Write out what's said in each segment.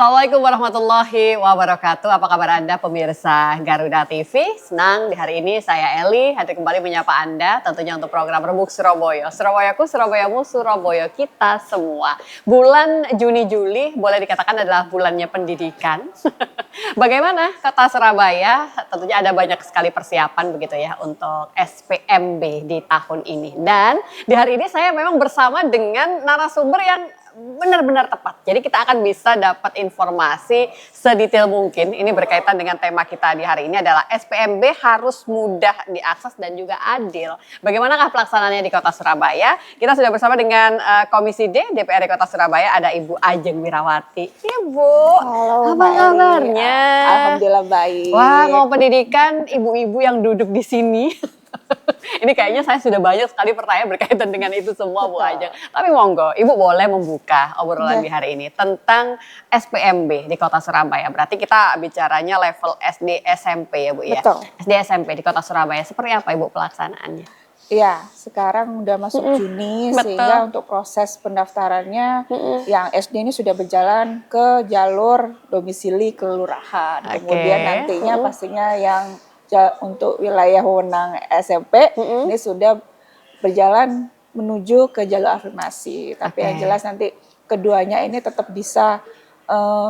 Assalamualaikum warahmatullahi wabarakatuh. Apa kabar Anda pemirsa Garuda TV? Senang di hari ini saya Eli hadir kembali menyapa Anda tentunya untuk program Rembuk Surabaya. Surabayaku, Surabayamu, Surabaya kita semua. Bulan Juni-Juli boleh dikatakan adalah bulannya pendidikan. Bagaimana kota Surabaya? Tentunya ada banyak sekali persiapan begitu ya untuk SPMB di tahun ini. Dan di hari ini saya memang bersama dengan narasumber yang benar-benar tepat. Jadi kita akan bisa dapat informasi sedetail mungkin. Ini berkaitan dengan tema kita di hari ini adalah SPMB harus mudah diakses dan juga adil. Bagaimanakah pelaksanaannya di Kota Surabaya? Kita sudah bersama dengan Komisi D DPRD Kota Surabaya, ada Ibu Ajeng Wirawati. Ibu, halo, apa kabarnya? Alhamdulillah baik. Wah, mau pendidikan ibu-ibu yang duduk di sini. Ini kayaknya saya sudah banyak sekali pertanyaan berkaitan dengan itu semua, Bu Ajeng. Tapi monggo, Ibu boleh membuka obrolan di hari ini tentang SPMB di Kota Surabaya. Berarti kita bicaranya level SD SMP ya, Bu ya. Betul. SD SMP di Kota Surabaya. Seperti apa Ibu pelaksanaannya? Iya, sekarang udah masuk Juni Betul. sehingga untuk proses pendaftarannya yang SD ini sudah berjalan ke jalur domisili kelurahan. Kemudian nantinya pastinya yang untuk wilayah wewenang SMP ini sudah berjalan menuju ke jalur afirmasi. Tapi yang jelas nanti keduanya ini tetap bisa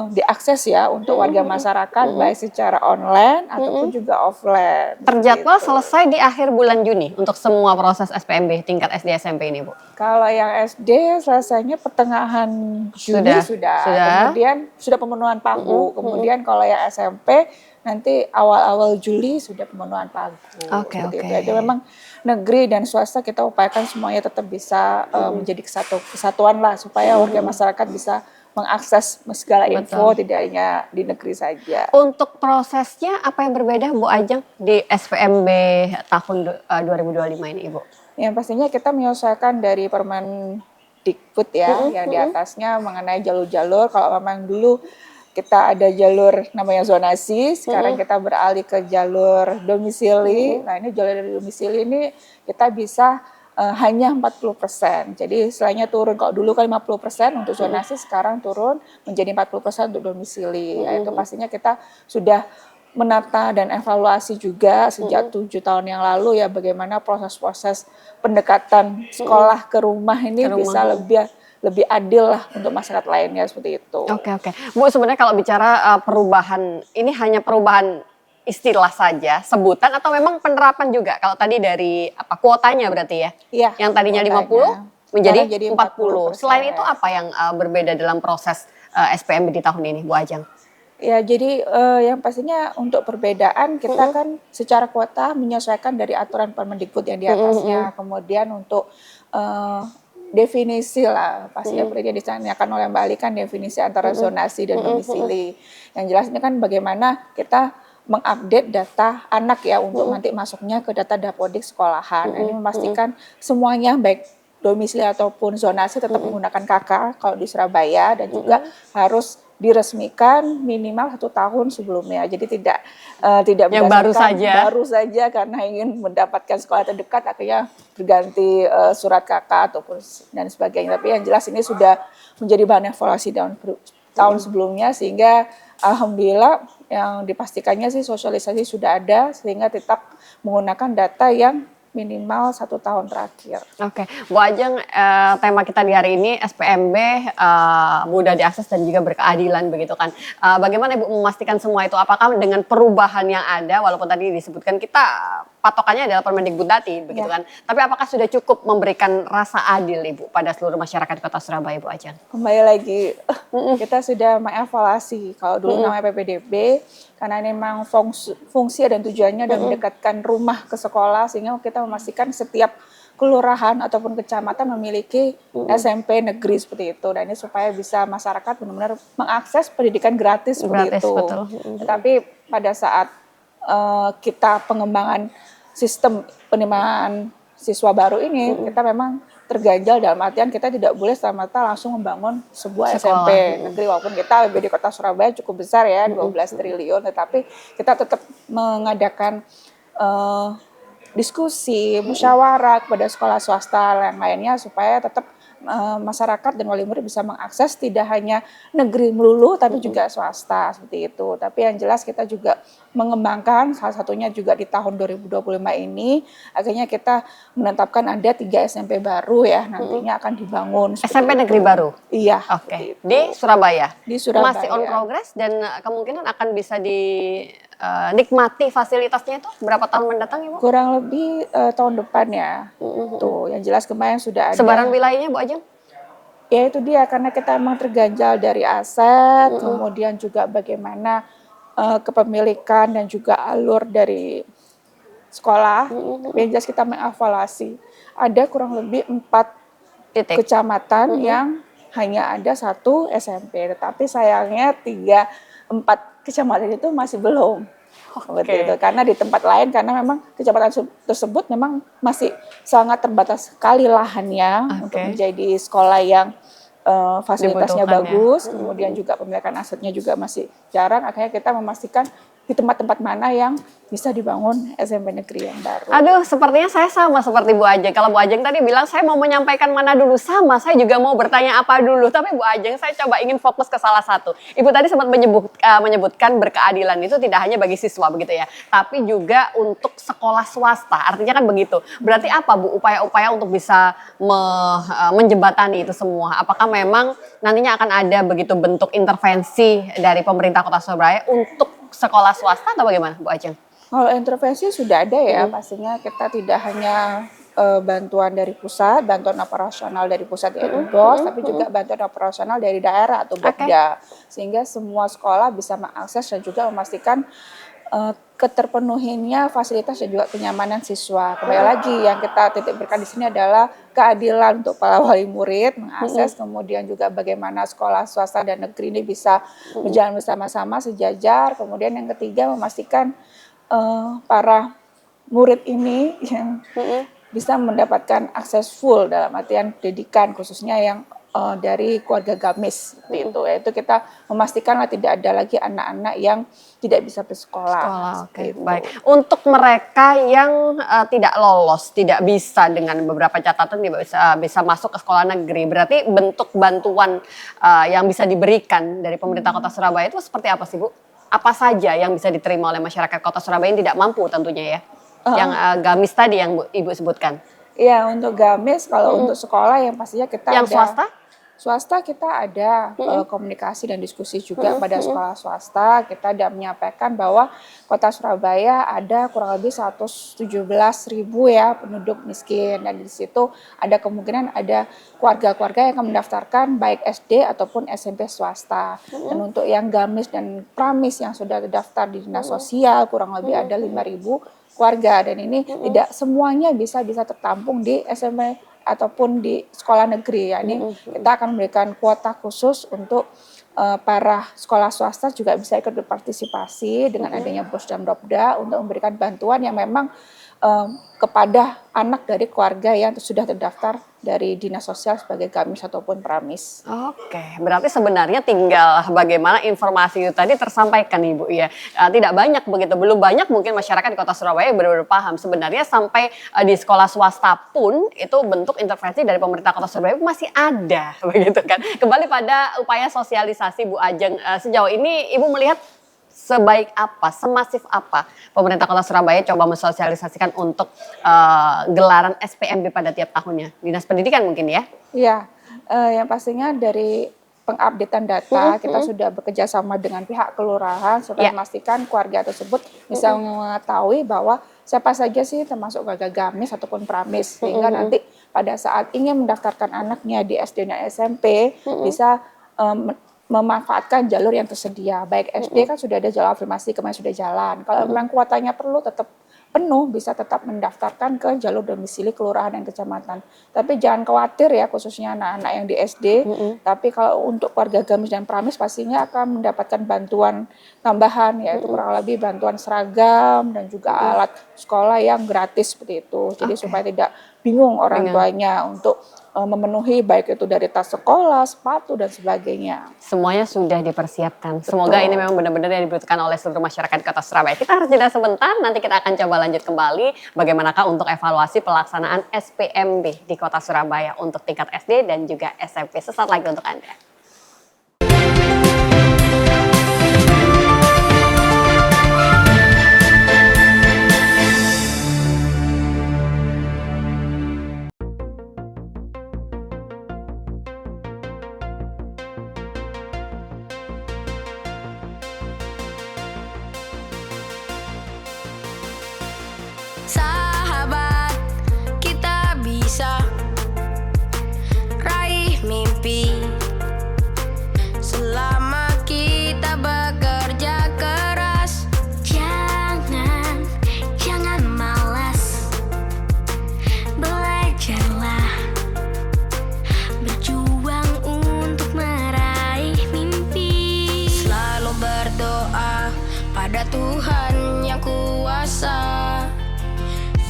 diakses ya untuk warga masyarakat baik secara online ataupun juga offline. Terjadwal selesai di akhir bulan Juni untuk semua proses SPMB tingkat SD SMP ini, Bu. Kalau yang SD selesainya pertengahan Juni sudah. Kemudian sudah pemenuhan pagu. Kemudian kalau yang SMP nanti awal-awal Juli sudah pemenuhan pagu. Oke. Jadi memang negeri dan swasta kita upayakan semuanya tetap bisa menjadi kesatuan lah supaya warga masyarakat bisa mengakses segala info tidak hanya di negeri saja. Untuk prosesnya apa yang berbeda Bu Ajeng di SPMB tahun 2025 ini Ibu? Yang pastinya kita menyesuaikan dari Permendikbud ya, yang di atasnya mengenai jalur-jalur. Kalau memang dulu kita ada jalur namanya zonasi, sekarang kita beralih ke jalur domisili. Nah ini jalur domisili ini kita bisa hanya 40%. Jadi selainnya turun, kalau dulu kan 50% untuk zonasi, sekarang turun menjadi 40% untuk domisili. Nah, itu pastinya kita sudah menata dan evaluasi juga sejak 7 tahun yang lalu ya, bagaimana proses-proses pendekatan sekolah ke rumah ini bisa lebih adil lah untuk masyarakat lainnya seperti itu. Oke. Bu, sebenarnya kalau bicara perubahan, ini hanya perubahan istilah saja, sebutan atau memang penerapan juga? Kalau tadi dari kuotanya berarti ya? Iya. Yang tadinya kuotanya 50 menjadi 40. 40%. Selain itu apa yang berbeda dalam proses SPMB di tahun ini, Bu Ajeng? Ya, jadi yang pastinya untuk perbedaan kita kan secara kuota menyesuaikan dari aturan Permendikbud yang di atasnya. Kemudian untuk definisi lah, pastinya seperti yang ditanyakan oleh Mbak Ali kan definisi antara zonasi dan domisili. Yang jelas ini kan bagaimana kita mengupdate data anak ya untuk nanti masuknya ke data dapodik sekolahan. Ini memastikan semuanya baik domisili ataupun zonasi tetap menggunakan KK kalau di Surabaya, dan juga harus diresmikan minimal 1 tahun sebelumnya. Jadi tidak yang baru saja karena ingin mendapatkan sekolah terdekat akhirnya berganti surat KK ataupun dan sebagainya. Tapi yang jelas ini sudah menjadi bahan evaluasi tahun sebelumnya, sehingga alhamdulillah yang dipastikannya sih sosialisasi sudah ada sehingga tetap menggunakan data yang minimal 1 tahun terakhir. Oke, Bu Ajeng, tema kita di hari ini SPMB mudah diakses dan juga berkeadilan begitu kan. Bagaimana Ibu memastikan semua itu? Apakah dengan perubahan yang ada, walaupun tadi disebutkan kita patokannya adalah Permendikbud tadi begitu kan. Tapi apakah sudah cukup memberikan rasa adil Ibu pada seluruh masyarakat Kota Surabaya, Bu Ajeng? Kembali lagi, kita sudah mengevaluasi. Kalau dulu namanya PPDB, karena ini memang fungsi dan tujuannya dan mendekatkan rumah ke sekolah, sehingga kita memastikan setiap kelurahan ataupun kecamatan memiliki SMP negeri seperti itu. Dan ini supaya bisa masyarakat benar-benar mengakses pendidikan gratis seperti itu. Betul. Tetapi pada saat kita pengembangan sistem penerimaan siswa baru ini, kita memang terganjal dalam artian kita tidak boleh serta-merta langsung membangun sebuah SMP negeri, walaupun kita APBD Kota Surabaya cukup besar ya, 12 triliun, tetapi kita tetap mengadakan diskusi, musyawarah kepada sekolah swasta yang lainnya supaya tetap masyarakat dan wali murid bisa mengakses tidak hanya negeri melulu tapi juga swasta seperti itu. Tapi yang jelas kita juga mengembangkan salah satunya juga di tahun 2025 ini akhirnya kita menetapkan ada 3 SMP baru ya nantinya akan dibangun. SMP negeri baru? Iya. Oke, di Surabaya? Di Surabaya. Masih on progress dan kemungkinan akan bisa dinikmati fasilitasnya itu berapa tahun mendatang Ibu? Kurang lebih tahun depan ya. Tuh, yang jelas kemarin sudah ada. Sebaran wilayahnya Bu Ajeng? Ya itu dia, karena kita emang terganjal dari aset, kemudian juga bagaimana kepemilikan dan juga alur dari sekolah. Yang jelas kita mengevaluasi. Ada kurang lebih 4 kecamatan yang hanya ada 1 SMP, tetapi sayangnya 4 kecamatan itu masih belum. Seperti itu. Karena di tempat lain, karena memang kecamatan tersebut memang masih sangat terbatas sekali lahannya untuk menjadi sekolah yang fasilitasnya bagus, kemudian juga pemilikan asetnya juga masih jarang. Akhirnya kita memastikan di tempat-tempat mana yang bisa dibangun SMP negeri yang baru. Aduh, sepertinya saya sama seperti Bu Ajeng. Kalau Bu Ajeng tadi bilang saya mau menyampaikan mana dulu, sama saya juga mau bertanya apa dulu. Tapi Bu Ajeng saya coba ingin fokus ke salah satu. Ibu tadi sempat menyebutkan berkeadilan itu tidak hanya bagi siswa begitu ya, tapi juga untuk sekolah swasta. Artinya kan begitu. Berarti apa Bu upaya-upaya untuk bisa menjembatani itu semua? Apakah memang nantinya akan ada begitu bentuk intervensi dari pemerintah Kota Surabaya untuk sekolah swasta atau bagaimana Bu Ajeng? Kalau intervensi sudah ada ya, pastinya kita tidak hanya bantuan dari pusat, bantuan operasional dari pusat yaitu BOS, tapi juga bantuan operasional dari daerah atau Bopda. Sehingga semua sekolah bisa mengakses dan juga memastikan keterpenuhinya fasilitas dan juga kenyamanan siswa. Kembali lagi yang kita titik beratkan di sini adalah keadilan untuk para wali murid mengakses, kemudian juga bagaimana sekolah swasta dan negeri ini bisa berjalan bersama-sama sejajar. Kemudian yang ketiga memastikan para murid ini yang bisa mendapatkan akses full dalam artian pendidikan khususnya yang dari keluarga gamis itu, yaitu kita memastikan tidak ada lagi anak-anak yang tidak bisa bersekolah. Oke, baik. Untuk mereka yang tidak lolos, tidak bisa dengan beberapa catatan tidak bisa masuk ke sekolah negeri, berarti bentuk bantuan yang bisa diberikan dari pemerintah Kota Surabaya itu seperti apa sih Bu? Apa saja yang bisa diterima oleh masyarakat Kota Surabaya yang tidak mampu tentunya ya? Yang gamis tadi yang Ibu sebutkan. Iya, untuk gamis kalau untuk sekolah yang pastinya kita yang ada. Swasta? Swasta kita ada komunikasi dan diskusi juga pada sekolah swasta. Kita ada menyampaikan bahwa Kota Surabaya ada kurang lebih 117.000 ya penduduk miskin, dan di situ ada kemungkinan ada keluarga-keluarga yang akan mendaftarkan baik SD ataupun SMP swasta. Dan untuk yang gamis dan pramis yang sudah terdaftar di dinas sosial kurang lebih ada 5.000 keluarga, dan ini tidak semuanya bisa tertampung di SMP ataupun di sekolah negeri. Ya, ini kita akan memberikan kuota khusus untuk para sekolah swasta juga bisa ikut berpartisipasi dengan adanya BOS dan Bopda untuk memberikan bantuan yang memang kepada anak dari keluarga yang sudah terdaftar dari dinas sosial sebagai gamis ataupun pramis. Oke, berarti sebenarnya tinggal bagaimana informasi itu tadi tersampaikan Ibu ya. Tidak banyak begitu, belum banyak mungkin masyarakat di Kota Surabaya benar-benar paham. Sebenarnya sampai di sekolah swasta pun itu bentuk intervensi dari pemerintah Kota Surabaya masih ada begitu kan. Kembali pada upaya sosialisasi Bu Ajeng, sejauh ini Ibu melihat sebaik apa, semasif apa pemerintah Kota Surabaya coba mensosialisasikan untuk gelaran SPMB pada tiap tahunnya? Dinas Pendidikan mungkin ya? Iya, yang pastinya dari pengupdatean data kita sudah bekerja sama dengan pihak kelurahan supaya memastikan keluarga tersebut bisa mengetahui bahwa siapa saja sih termasuk keluarga gamis ataupun pramis, sehingga nanti pada saat ingin mendaftarkan anaknya di SD dan SMP bisa memanfaatkan jalur yang tersedia. Baik SD kan sudah ada jalur afirmasi, kemarin sudah jalan. Kalau memang kuotanya perlu tetap penuh, bisa tetap mendaftarkan ke jalur domisili kelurahan dan kecamatan. Tapi jangan khawatir ya, khususnya anak-anak yang di SD. Tapi kalau untuk keluarga gamis dan pramis pastinya akan mendapatkan bantuan tambahan, yaitu kurang lebih bantuan seragam dan juga alat sekolah yang gratis seperti itu. Jadi supaya tidak bingung orang tuanya untuk memenuhi baik itu dari tas sekolah, sepatu dan sebagainya. Semuanya sudah dipersiapkan. Semoga ini memang benar-benar yang dibutuhkan oleh seluruh masyarakat di Kota Surabaya. Kita harus jeda sebentar, nanti kita akan coba lanjut kembali bagaimanakah untuk evaluasi pelaksanaan SPMB di Kota Surabaya untuk tingkat SD dan juga SMP. Sesaat lagi untuk Anda. Sahabat, kita bisa raih mimpi selama kita bekerja keras. Jangan malas, belajarlah, berjuang untuk meraih mimpi. Selalu berdoa pada Tuhan yang kuasa.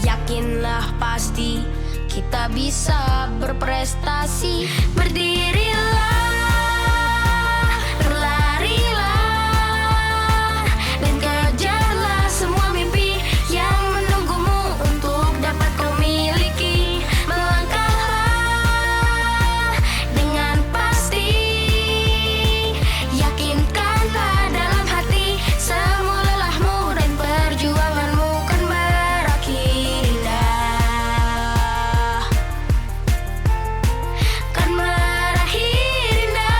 Yakinlah pasti kita bisa berprestasi. Berdirilah, berlarilah, dan kejarlah semua mimpi yang menunggumu untuk dapat kau miliki. Melangkahlah dengan pasti, yakinkanlah dalam hati semua lelahmu dan perjuanganmu kan berakhir indah, kan berakhir indah.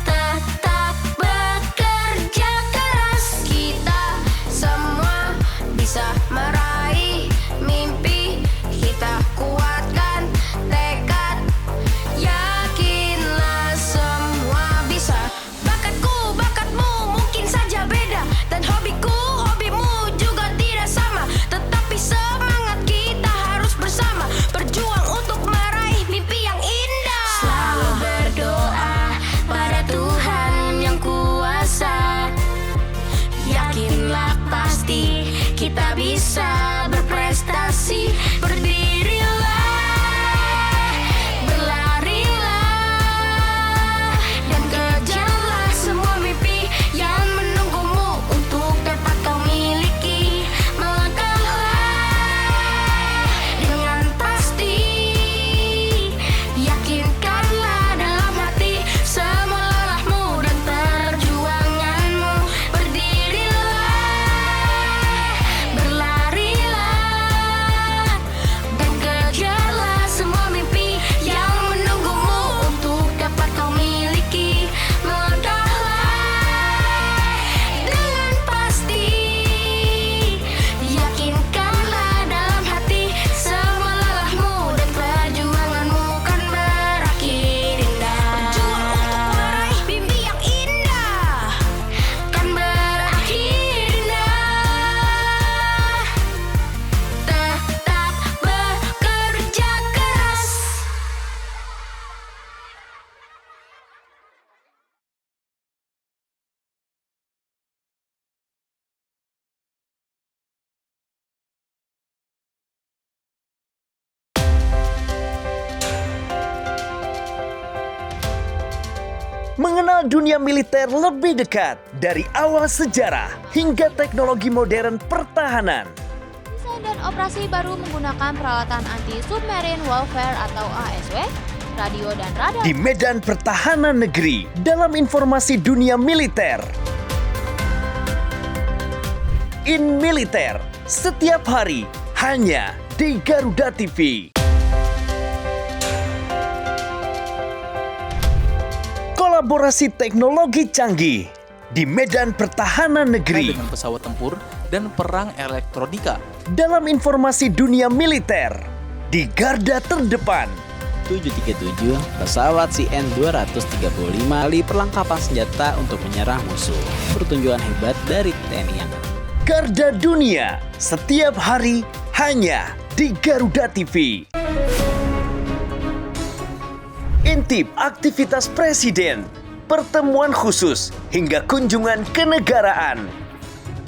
Tetap bekerja keras, kita semua bisa meraih mimpi. Kita kuatkan tekad, yakinlah semua bisa. Bakatku, bakatmu mungkin saja beda, dan hobiku, hobimu juga tidak sama. Tetapi semangat kita harus bersama, berjuang untuk meraih mimpi yang indah. Selalu berdoa pada Tuhan yang kuasa. Yakinlah pasti kita bisa berprestasi. Berdirilah, berlarilah, dan kejarlah semua mimpi yang menunggumu untuk dapat kau miliki. Melangkahlah dengan pasti, yakinkanlah dalam hati semua lelahmu dan perjuanganmu. Berdirilah, berlarilah, dan kejarlah semua mimpi yang menunggumu untuk dapat kau miliki. Melangkahlah dengan pasti, yakinkanlah dalam hati semua lelahmu dan perjuanganmu kan berakhir indah. Berjuang untuk meraih mimpi yang indah, kan berakhir indah. Tetap bekerja keras. Mengenal dunia militer lebih dekat dari awal sejarah hingga teknologi modern pertahanan. Desain dan operasi baru menggunakan peralatan anti-submarine warfare atau ASW, radio dan radar. Di medan pertahanan negeri dalam informasi dunia militer. In Militer, setiap hari hanya di Garuda TV. Kolaborasi teknologi canggih di medan pertahanan negeri dengan pesawat tempur dan perang elektronika. dalam informasi dunia militer di garda terdepan. 737 pesawat CN-235 kali perlengkapan senjata untuk menyerang musuh. Pertunjukan hebat dari TNI Angkatan. Garda Dunia setiap hari hanya di Garuda TV. Intip aktivitas presiden, pertemuan khusus hingga kunjungan kenegaraan.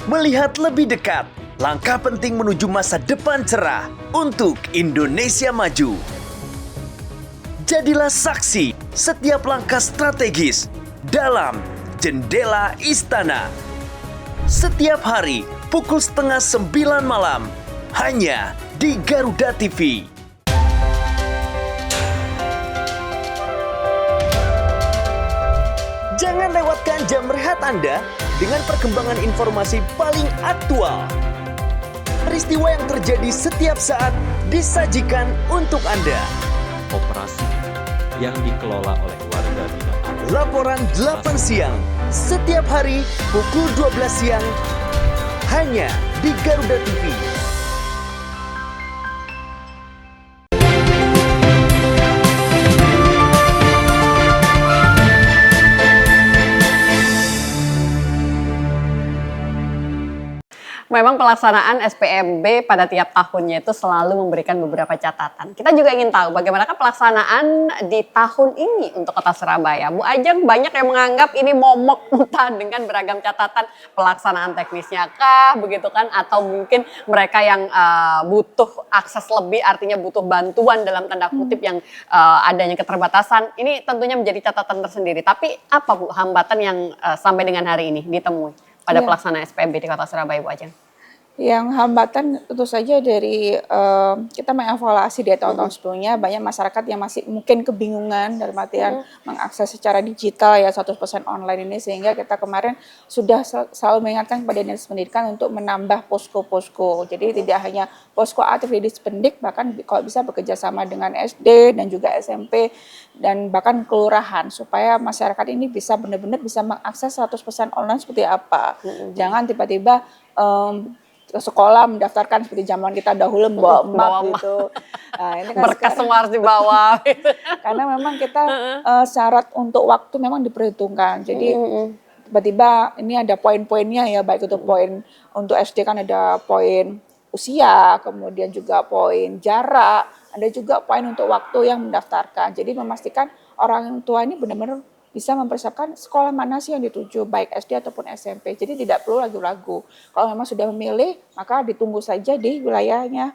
Melihat lebih dekat langkah penting menuju masa depan cerah untuk Indonesia maju. Jadilah saksi setiap langkah strategis dalam Jendela Istana. Setiap hari pukul 8:30 malam hanya di Garuda TV. Jangan lewatkan jam rehat Anda dengan perkembangan informasi paling aktual. Peristiwa yang terjadi setiap saat disajikan untuk Anda. Operasi yang dikelola oleh warga binaan. Laporan 8 siang, setiap hari pukul 12 siang, hanya di Garuda TV. Memang pelaksanaan SPMB pada tiap tahunnya itu selalu memberikan beberapa catatan. Kita juga ingin tahu bagaimanakah pelaksanaan di tahun ini untuk Kota Surabaya. Bu Ajeng, banyak yang menganggap ini momok mutan dengan beragam catatan pelaksanaan teknisnya kah, begitu kan? Atau mungkin mereka yang butuh akses lebih, artinya butuh bantuan dalam tanda kutip yang adanya keterbatasan. Ini tentunya menjadi catatan tersendiri. Tapi apa Bu hambatan yang sampai dengan hari ini ditemui pada pelaksanaan SPMB di Kota Surabaya, Bu Ajeng? Yang hambatan tentu saja dari kita mengevaluasi di tahun-tahun sebelumnya, banyak masyarakat yang masih mungkin kebingungan dalam artian mengakses secara digital ya 100% online ini, sehingga kita kemarin sudah selalu mengingatkan kepada Dinas Pendidikan untuk menambah posko-posko. Jadi tidak hanya posko aktif di Dispendik, bahkan kalau bisa bekerja sama dengan SD dan juga SMP dan bahkan kelurahan, supaya masyarakat ini bisa benar-benar bisa mengakses 100% online seperti apa. Jangan tiba-tiba ke sekolah mendaftarkan seperti zaman kita dahulu bawa map gitu. Nah, ini kan berkas semua harus dibawa. karena memang kita syarat untuk waktu memang diperhitungkan. Jadi tiba-tiba ini ada poin-poinnya ya, baik itu poin untuk SD kan ada poin usia, kemudian juga poin jarak, ada juga poin untuk waktu yang mendaftarkan. Jadi memastikan orang tua ini benar-benar bisa mempersiapkan sekolah mana sih yang dituju, baik SD ataupun SMP. Jadi tidak perlu ragu-ragu. Kalau memang sudah memilih, maka ditunggu saja di wilayahnya,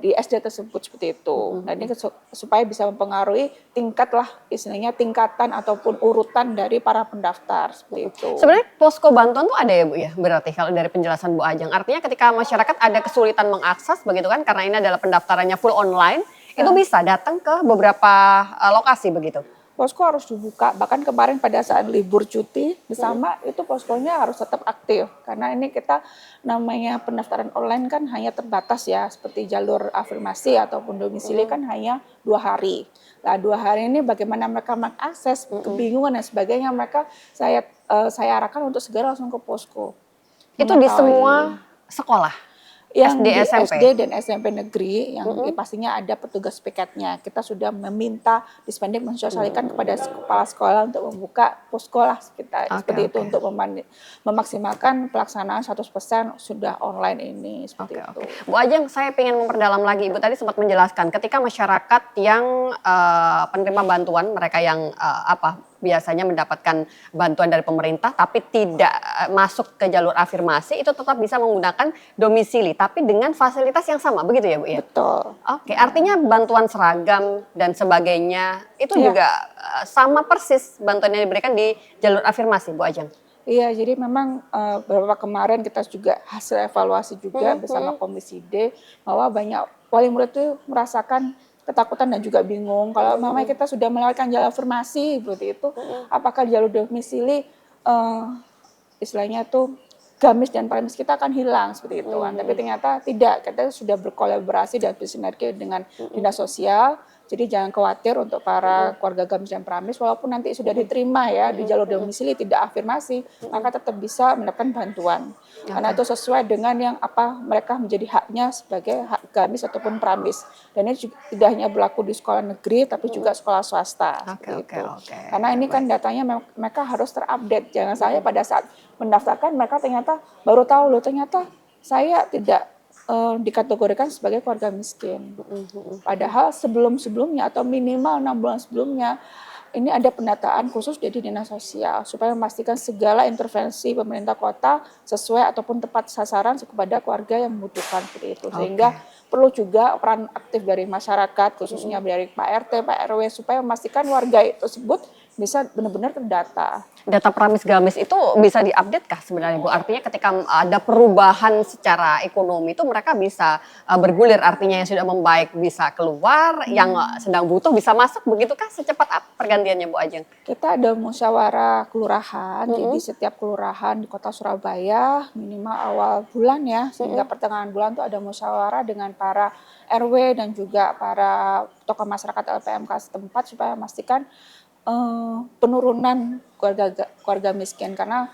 di SD tersebut seperti itu. Nah, ini supaya bisa mempengaruhi tingkat lah, istilahnya tingkatan ataupun urutan dari para pendaftar seperti itu. Sebenarnya posko bantuan tuh ada ya Bu ya, berarti kalau dari penjelasan Bu Ajeng. Artinya ketika masyarakat ada kesulitan mengakses begitu kan, karena ini adalah pendaftarannya full online, itu bisa datang ke beberapa lokasi begitu. Posko harus dibuka, bahkan kemarin pada saat libur cuti bersama itu poskonya harus tetap aktif. Karena ini kita namanya pendaftaran online kan hanya terbatas ya, seperti jalur afirmasi ataupun domisili kan hanya 2 hari. Nah 2 hari ini bagaimana mereka mengakses, kebingungan dan sebagainya, mereka saya arahkan untuk segera langsung ke posko. Itu di semua sekolah? Yang SD, di SMP? SD dan SMP negeri yang pastinya ada petugas piketnya. Kita sudah meminta Dispendik mensosialisasikan kepada kepala sekolah untuk membuka posko lah seperti itu untuk memaksimalkan pelaksanaan 100% sudah online ini seperti itu. Bu Ajeng, saya ingin memperdalam lagi. Ibu tadi sempat menjelaskan ketika masyarakat yang penerima bantuan, mereka yang biasanya mendapatkan bantuan dari pemerintah tapi tidak masuk ke jalur afirmasi, itu tetap bisa menggunakan domisili tapi dengan fasilitas yang sama, begitu ya Bu ya? Betul. Oke, artinya bantuan seragam dan sebagainya itu juga sama persis bantuan yang diberikan di jalur afirmasi, Bu Ajeng? Iya, jadi memang beberapa kemarin kita juga hasil evaluasi juga bersama Komisi D bahwa banyak wali murid itu merasakan ketakutan dan juga bingung kalau mamanya kita sudah melewatkan jalur afirmasi seperti itu, apakah jalur domisili istilahnya tuh gamis dan pramis kita akan hilang seperti itu kan. Tapi ternyata tidak, kita sudah berkolaborasi dan bersinergi dengan dinas sosial. Jadi jangan khawatir untuk para keluarga gamis dan pramis, walaupun nanti sudah diterima ya di jalur domisili tidak afirmasi, maka tetap bisa mendapatkan bantuan. Karena itu sesuai dengan yang mereka menjadi haknya sebagai hak gamis ataupun pramis. Dan ini juga tidak hanya berlaku di sekolah negeri, tapi juga sekolah swasta. Oke. Karena ini kan datanya mereka harus terupdate. Jangan sampai pada saat mendaftarkan mereka ternyata baru tahu loh ternyata saya tidak dikategorikan sebagai keluarga miskin. Padahal sebelum-sebelumnya atau minimal 6 bulan sebelumnya ini ada pendataan khusus dari Dinas Sosial supaya memastikan segala intervensi pemerintah kota sesuai ataupun tepat sasaran kepada keluarga yang membutuhkan seperti itu. Sehingga perlu juga peran aktif dari masyarakat khususnya dari Pak RT, Pak RW supaya memastikan warga tersebut bisa benar-benar terdata. Data Pramis Gamis itu bisa diupdate kah sebenarnya Bu? Artinya ketika ada perubahan secara ekonomi itu mereka bisa bergulir, artinya yang sudah membaik bisa keluar, yang sedang butuh bisa masuk, begitukah secepat apa pergantiannya Bu Ajeng? Kita ada musyawarah kelurahan, jadi setiap kelurahan di kota Surabaya minimal awal bulan ya, sehingga pertengahan bulan tuh ada musyawarah dengan para RW dan juga para tokoh masyarakat LPMK setempat supaya memastikan penurunan keluarga miskin, karena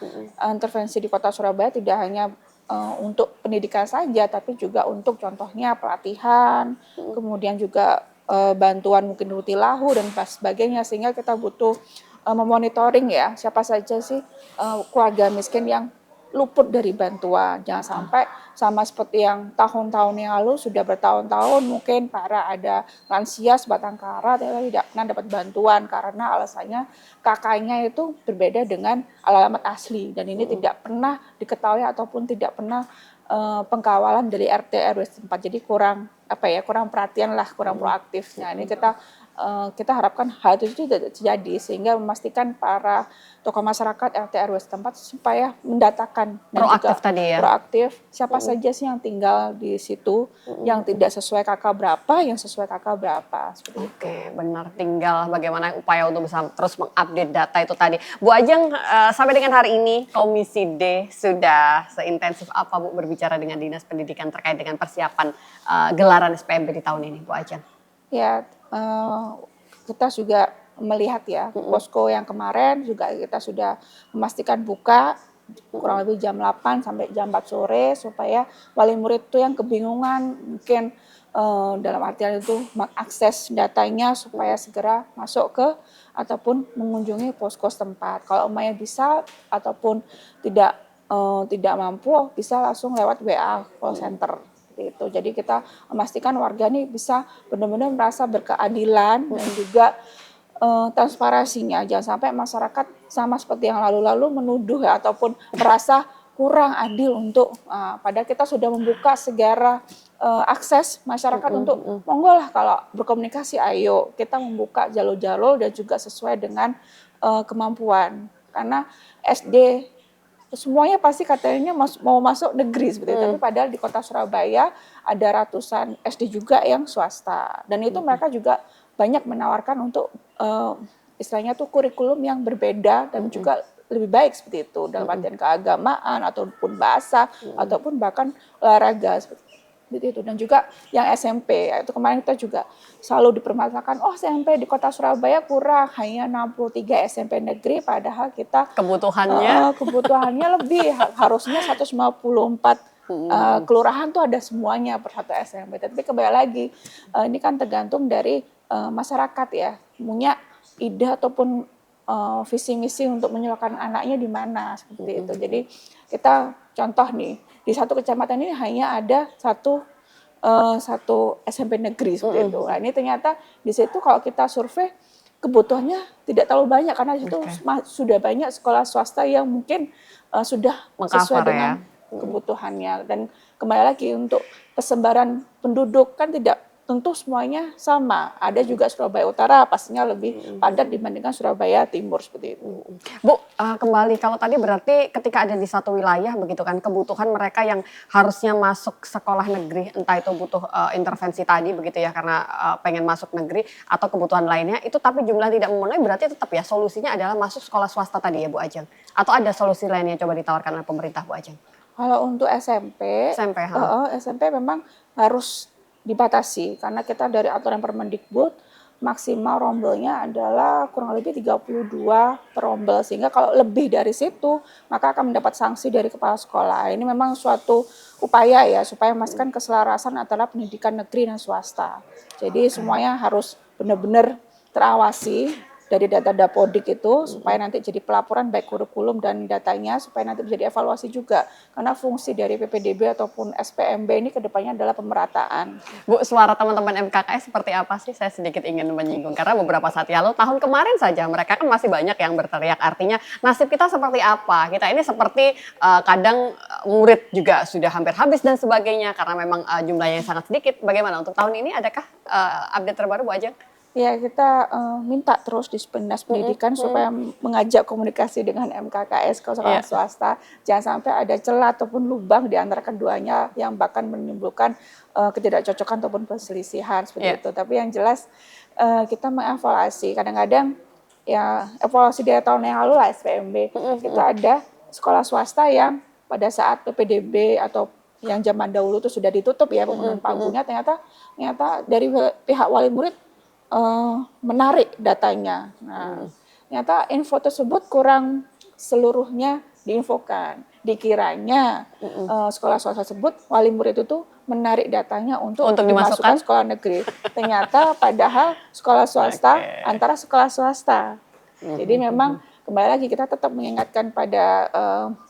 intervensi di kota Surabaya tidak hanya untuk pendidikan saja, tapi juga untuk contohnya pelatihan, kemudian juga bantuan mungkin rutilahu dan sebagainya, sehingga kita butuh memonitoring ya siapa saja sih keluarga miskin yang luput dari bantuan. Jangan sampai sama seperti yang tahun-tahun yang lalu sudah bertahun-tahun mungkin para ada lansia sebatang kara tidak pernah dapat bantuan karena alasannya kakaknya itu berbeda dengan alamat asli dan ini tidak pernah diketahui ataupun tidak pernah pengkawalan dari RT RW setempat. Jadi kurang perhatian lah, kurang proaktif. Nah, ini kita harapkan hal itu tidak terjadi sehingga memastikan para tokoh masyarakat RT RW setempat supaya mendatakan dan Proaktif juga tadi ya. proaktif siapa saja sih yang tinggal di situ yang tidak sesuai KK berapa, yang sesuai KK berapa seperti itu. Oke, benar. Tinggal bagaimana upaya untuk bisa terus mengupdate data itu tadi. Bu Ajeng, sampai dengan hari ini Komisi D sudah seintensif apa Bu berbicara dengan Dinas Pendidikan terkait dengan persiapan gelaran SPMB di tahun ini, Bu Ajeng? Ya, kita juga melihat ya, posko yang kemarin juga kita sudah memastikan buka kurang lebih jam 8 sampai jam 4 sore supaya wali murid itu yang kebingungan mungkin dalam artian itu mengakses datanya supaya segera masuk ke ataupun mengunjungi posko setempat. Kalau umpamanya bisa ataupun tidak mampu bisa langsung lewat WA call center. Itu. Jadi kita memastikan warga ini bisa benar-benar merasa berkeadilan dan juga transparansinya. Jangan sampai masyarakat sama seperti yang lalu-lalu menuduh ya, ataupun merasa kurang adil untuk padahal kita sudah membuka segala akses masyarakat untuk monggo lah kalau berkomunikasi ayo kita membuka jalur-jalur dan juga sesuai dengan kemampuan. Karena SD semuanya pasti katanya mau masuk negeri seperti itu, tapi padahal di kota Surabaya ada ratusan SD juga yang swasta dan itu mereka juga banyak menawarkan untuk istilahnya tuh kurikulum yang berbeda dan juga lebih baik seperti itu dalam artian keagamaan ataupun bahasa ataupun bahkan olahraga seperti itu. Dan juga yang SMP itu kemarin kita juga selalu dipermasalahkan SMP di kota Surabaya kurang, hanya 63 SMP negeri padahal kita kebutuhannya lebih, harusnya 154 kelurahan tuh ada semuanya per satu SMP. Tapi kembali lagi ini kan tergantung dari masyarakat ya, punya ide ataupun visi misi untuk menyuarakan anaknya di mana seperti itu. Jadi kita contoh nih di satu kecamatan ini hanya ada satu SMP negeri seperti itu. Nah, ini ternyata di situ kalau kita survei kebutuhannya tidak terlalu banyak karena itu sudah banyak sekolah swasta yang mungkin sudah sesuai dengan kebutuhannya. Dan kembali lagi untuk persebaran penduduk kan tidak tentu semuanya sama. Ada juga Surabaya Utara pastinya lebih padat dibandingkan Surabaya Timur seperti itu. Bu, kembali kalau tadi berarti ketika ada di satu wilayah begitu kan kebutuhan mereka yang harusnya masuk sekolah negeri, entah itu butuh intervensi tadi begitu ya karena pengen masuk negeri atau kebutuhan lainnya itu tapi jumlah tidak memenuhi, berarti tetap ya solusinya adalah masuk sekolah swasta tadi ya Bu Ajeng. Atau ada solusi lain yang coba ditawarkan oleh pemerintah Bu Ajeng? Kalau untuk SMP memang harus dibatasi karena kita dari aturan Permendikbud maksimal rombelnya adalah kurang lebih 32 per rombel, sehingga kalau lebih dari situ maka akan mendapat sanksi dari kepala sekolah. Ini memang suatu upaya ya supaya memastikan keselarasan antara pendidikan negeri dan swasta. Jadi semuanya harus benar-benar terawasi dari data Dapodik itu supaya nanti jadi pelaporan baik kurikulum dan datanya supaya nanti menjadi evaluasi juga. Karena fungsi dari PPDB ataupun SPMB ini kedepannya adalah pemerataan. Bu, suara teman-teman MKKS seperti apa sih? Saya sedikit ingin menyinggung karena beberapa saat lalu tahun kemarin saja mereka kan masih banyak yang berteriak. Artinya nasib kita seperti apa? Kita ini seperti kadang murid juga sudah hampir habis dan sebagainya karena memang jumlahnya yang sangat sedikit. Bagaimana untuk tahun ini? Adakah update terbaru Bu Ajeng? Ya, kita minta terus di Dinas Pendidikan supaya mengajak komunikasi dengan MKKS ke sekolah swasta. Jangan sampai ada celah ataupun lubang di antara keduanya yang bahkan menimbulkan ketidakcocokan ataupun perselisihan seperti itu. Tapi yang jelas kita mengevaluasi. Kadang-kadang ya evaluasi dari tahun yang lalu lah SPMB. Kita ada sekolah swasta yang pada saat PPDB atau yang zaman dahulu itu sudah ditutup ya pembangunan panggungnya, ternyata dari pihak wali murid menarik datanya. Nah, ternyata info tersebut kurang seluruhnya diinfokan. Dikiranya sekolah swasta tersebut wali murid itu menarik datanya untuk dimasukkan sekolah negeri. Ternyata padahal sekolah swasta antara sekolah swasta. Jadi memang kembali lagi kita tetap mengingatkan pada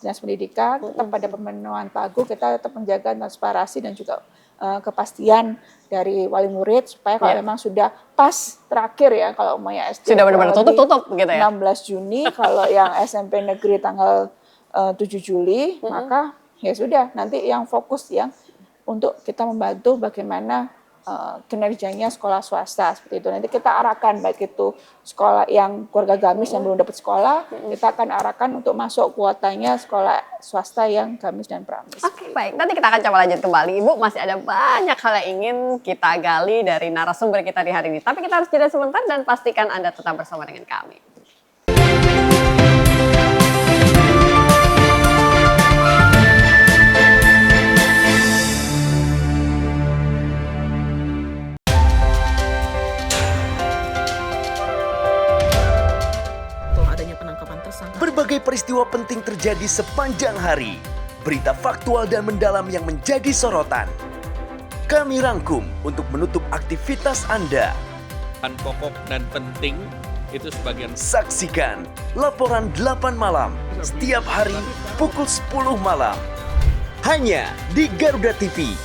Dinas Pendidikan, tetap pada pemenuhan pagu, kita tetap menjaga transparansi dan juga kepastian dari wali murid supaya kalau memang sudah pas terakhir ya kalau umpamanya SD sudah benar-benar tutup gitu ya. 16 Juni kalau yang SMP negeri tanggal 7 Juli maka ya sudah nanti yang fokus yang untuk kita membantu bagaimana kinerjanya sekolah swasta seperti itu. Nanti kita arahkan baik itu sekolah yang keluarga gamis yang belum dapat sekolah, kita akan arahkan untuk masuk kuotanya sekolah swasta yang gamis dan pramis. Oke, baik. Nanti kita akan coba lanjut kembali. Ibu, masih ada banyak hal yang ingin kita gali dari narasumber kita di hari ini. Tapi kita harus jeda sebentar dan pastikan Anda tetap bersama dengan kami. Berbagai peristiwa penting terjadi sepanjang hari. Berita faktual dan mendalam yang menjadi sorotan. Kami rangkum untuk menutup aktivitas Anda. Pokok dan penting itu sebagian. Saksikan laporan 8 malam setiap hari pukul 10 malam. Hanya di Garuda TV.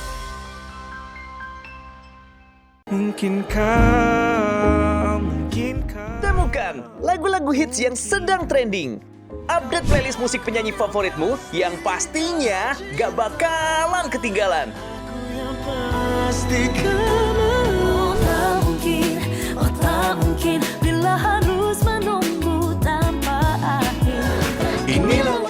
Temukan lagu-lagu hits yang sedang trending. Update playlist musik penyanyi favoritmu yang pastinya gak bakalan ketinggalan. Tak mungkin bila harus menunggu tanpa akhir. Inilah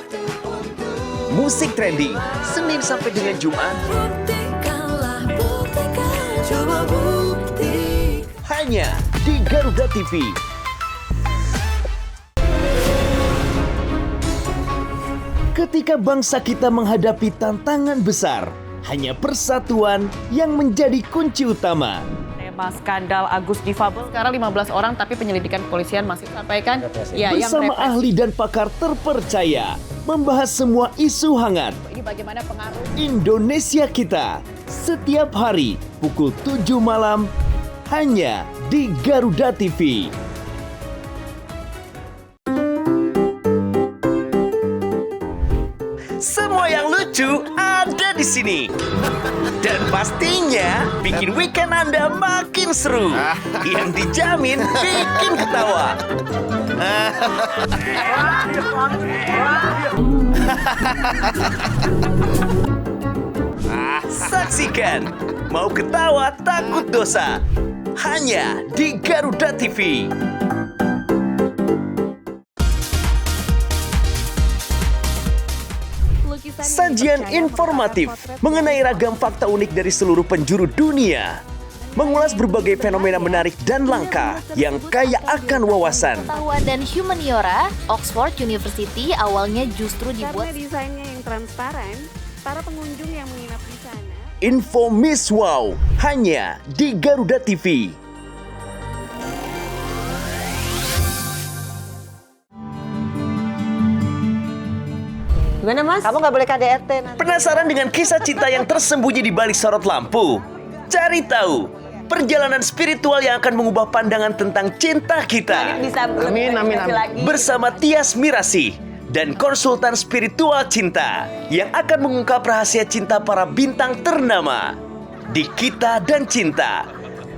musik trending Senin sampai dengan Jumat. Buktikanlah, buktikan, coba bukti. Hanya di Garuda TV. Ketika bangsa kita menghadapi tantangan besar, hanya persatuan yang menjadi kunci utama. Tema skandal Agus Difabel sekarang 15 orang tapi penyelidikan kepolisian masih sampaikan bersama ahli dan pakar terpercaya membahas semua isu hangat. Ini bagaimana pengaruh Indonesia kita setiap hari pukul 7 malam hanya di Garuda TV. Semua yang lucu ada di sini. Dan pastinya bikin weekend Anda makin seru. Yang dijamin bikin ketawa. Saksikan, mau ketawa takut dosa. Hanya di Garuda TV. Sajian informatif mengenai ragam fakta unik dari seluruh penjuru dunia. Mengulas berbagai fenomena menarik dan langka yang kaya akan wawasan. Pengetahuan dan humaniora, Oxford University awalnya justru dibuat karena desainnya yang transparan, para pengunjung yang menginap di sana. Info Miss Wow hanya di Garuda TV. Gimana Mas? Kamu nggak boleh KDRT nanti. Penasaran dengan kisah cinta yang tersembunyi di balik sorot lampu? Cari tahu perjalanan spiritual yang akan mengubah pandangan tentang cinta kita. Amin, amin, amin. Bersama Tias Mirasih dan konsultan spiritual cinta yang akan mengungkap rahasia cinta para bintang ternama di Kita dan Cinta.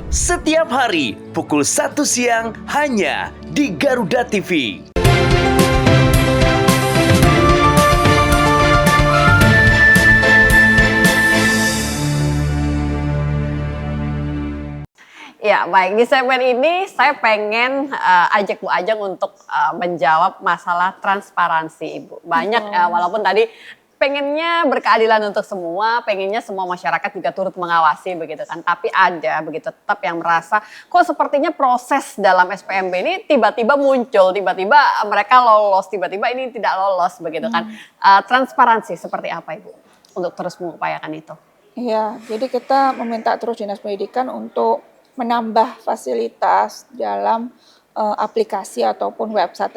Setiap hari pukul 1 siang hanya di Garuda TV. Ya, baik. Di segmen ini saya pengen ajak Bu Ajeng untuk menjawab masalah transparansi, Ibu. Banyak, walaupun tadi pengennya berkeadilan untuk semua, pengennya semua masyarakat juga turut mengawasi begitu kan. Tapi ada begitu tetap yang merasa kok sepertinya proses dalam SPMB ini tiba-tiba muncul, tiba-tiba mereka lolos, tiba-tiba ini tidak lolos begitu kan. Transparansi seperti apa, Ibu, untuk terus mengupayakan itu? Iya, jadi kita meminta terus Dinas Pendidikan untuk menambah fasilitas dalam aplikasi ataupun website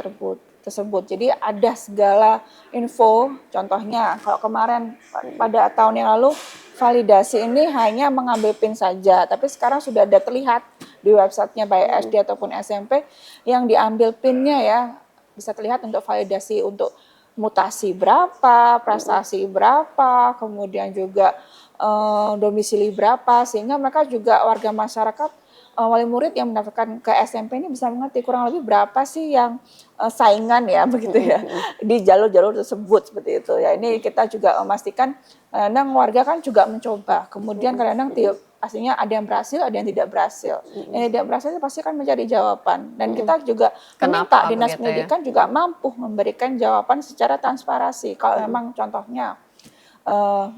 tersebut. Jadi ada segala info, contohnya kalau kemarin pada tahun yang lalu validasi ini hanya mengambil PIN saja, tapi sekarang sudah ada terlihat di websitenya baik SD ataupun SMP yang diambil PIN-nya ya, bisa terlihat untuk validasi untuk mutasi berapa, prestasi berapa, kemudian juga domisili berapa, sehingga mereka juga warga masyarakat, wali murid yang mendaftarkan ke SMP ini bisa mengerti kurang lebih berapa sih yang saingan ya begitu ya di jalur-jalur tersebut seperti itu ya. Ini kita juga memastikan kadang warga kan juga mencoba, kemudian kadang-kadang pastinya ada yang berhasil, ada yang tidak berhasil. Yang tidak berhasil pasti kan mencari jawaban, dan kita juga meminta Dinas Pendidikan juga mampu memberikan jawaban secara transparansi. Kalau memang contohnya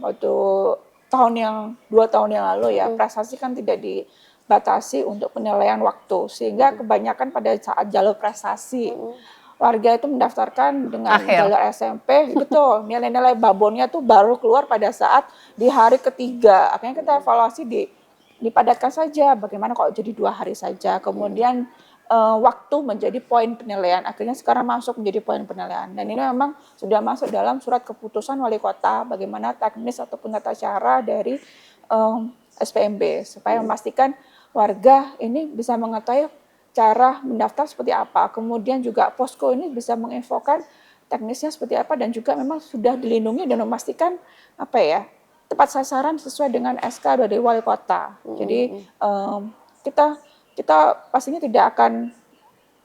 waktu 2 tahun yang lalu ya, prestasi kan tidak dibatasi untuk penilaian waktu, sehingga kebanyakan pada saat jalur prestasi warga itu mendaftarkan dengan jalur SMP, betul, nilai-nilai babonnya tuh baru keluar pada saat di hari ketiga. Akhirnya kita evaluasi dipadatkan saja, bagaimana kalau jadi 2 hari saja, kemudian waktu menjadi poin penilaian, akhirnya sekarang masuk menjadi poin penilaian, dan ini memang sudah masuk dalam surat keputusan wali kota bagaimana teknis ataupun tata cara dari SPMB supaya memastikan warga ini bisa mengetahui cara mendaftar seperti apa, kemudian juga posko ini bisa menginfokan teknisnya seperti apa, dan juga memang sudah dilindungi dan memastikan tepat sasaran sesuai dengan SK dari wali kota. Jadi kita pastinya tidak akan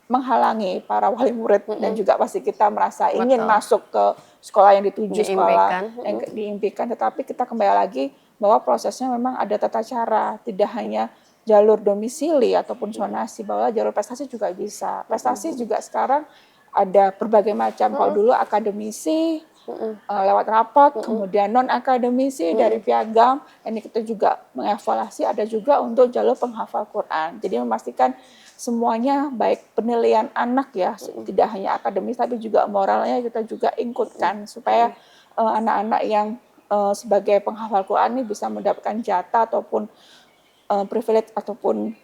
menghalangi para wali murid dan juga pasti kita merasa ingin masuk ke sekolah yang dituju, sekolah yang diimpikan, tetapi kita kembali lagi bahwa prosesnya memang ada tata cara, tidak hanya jalur domisili ataupun zonasi, bahwa jalur prestasi juga bisa. Prestasi juga sekarang ada berbagai macam. Kalau dulu akademisi lewat rapot, kemudian non akademisi dari piagam, ini kita juga mengevaluasi ada juga untuk jalur penghafal Quran. Jadi memastikan semuanya baik penilaian anak ya, tidak hanya akademis tapi juga moralnya kita juga ikutkan supaya anak-anak yang sebagai penghafal Quran ini bisa mendapatkan jatah ataupun privilege ataupun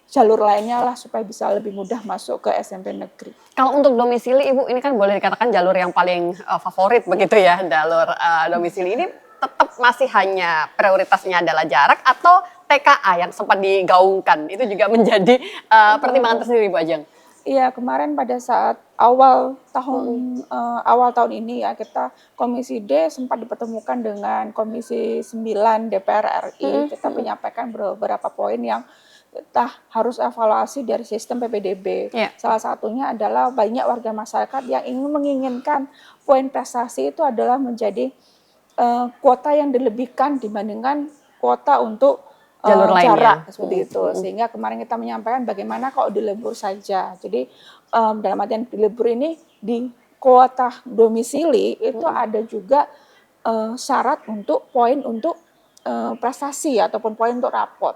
jalur lainnya lah supaya bisa lebih mudah masuk ke SMP negeri. Kalau untuk domisili, Ibu, ini kan boleh dikatakan jalur yang paling favorit begitu ya, jalur domisili ini tetap masih hanya prioritasnya adalah jarak atau TKA yang sempat digaungkan itu juga menjadi pertimbangan tersendiri, Bu Ajeng? Iya, kemarin pada saat awal tahun ini ya, kita Komisi D sempat dipertemukan dengan Komisi 9 DPR RI. Kita menyampaikan beberapa poin yang kita harus evaluasi dari sistem PPDB. Salah satunya adalah banyak warga masyarakat yang menginginkan poin prestasi itu adalah menjadi kuota yang dilebihkan dibandingkan kuota untuk jalur lainnya seperti itu. Sehingga kemarin kita menyampaikan bagaimana kalau dilebur saja. Jadi dalam artian dilebur ini di kuota domisili itu ada juga syarat untuk poin untuk prestasi ataupun poin untuk rapot.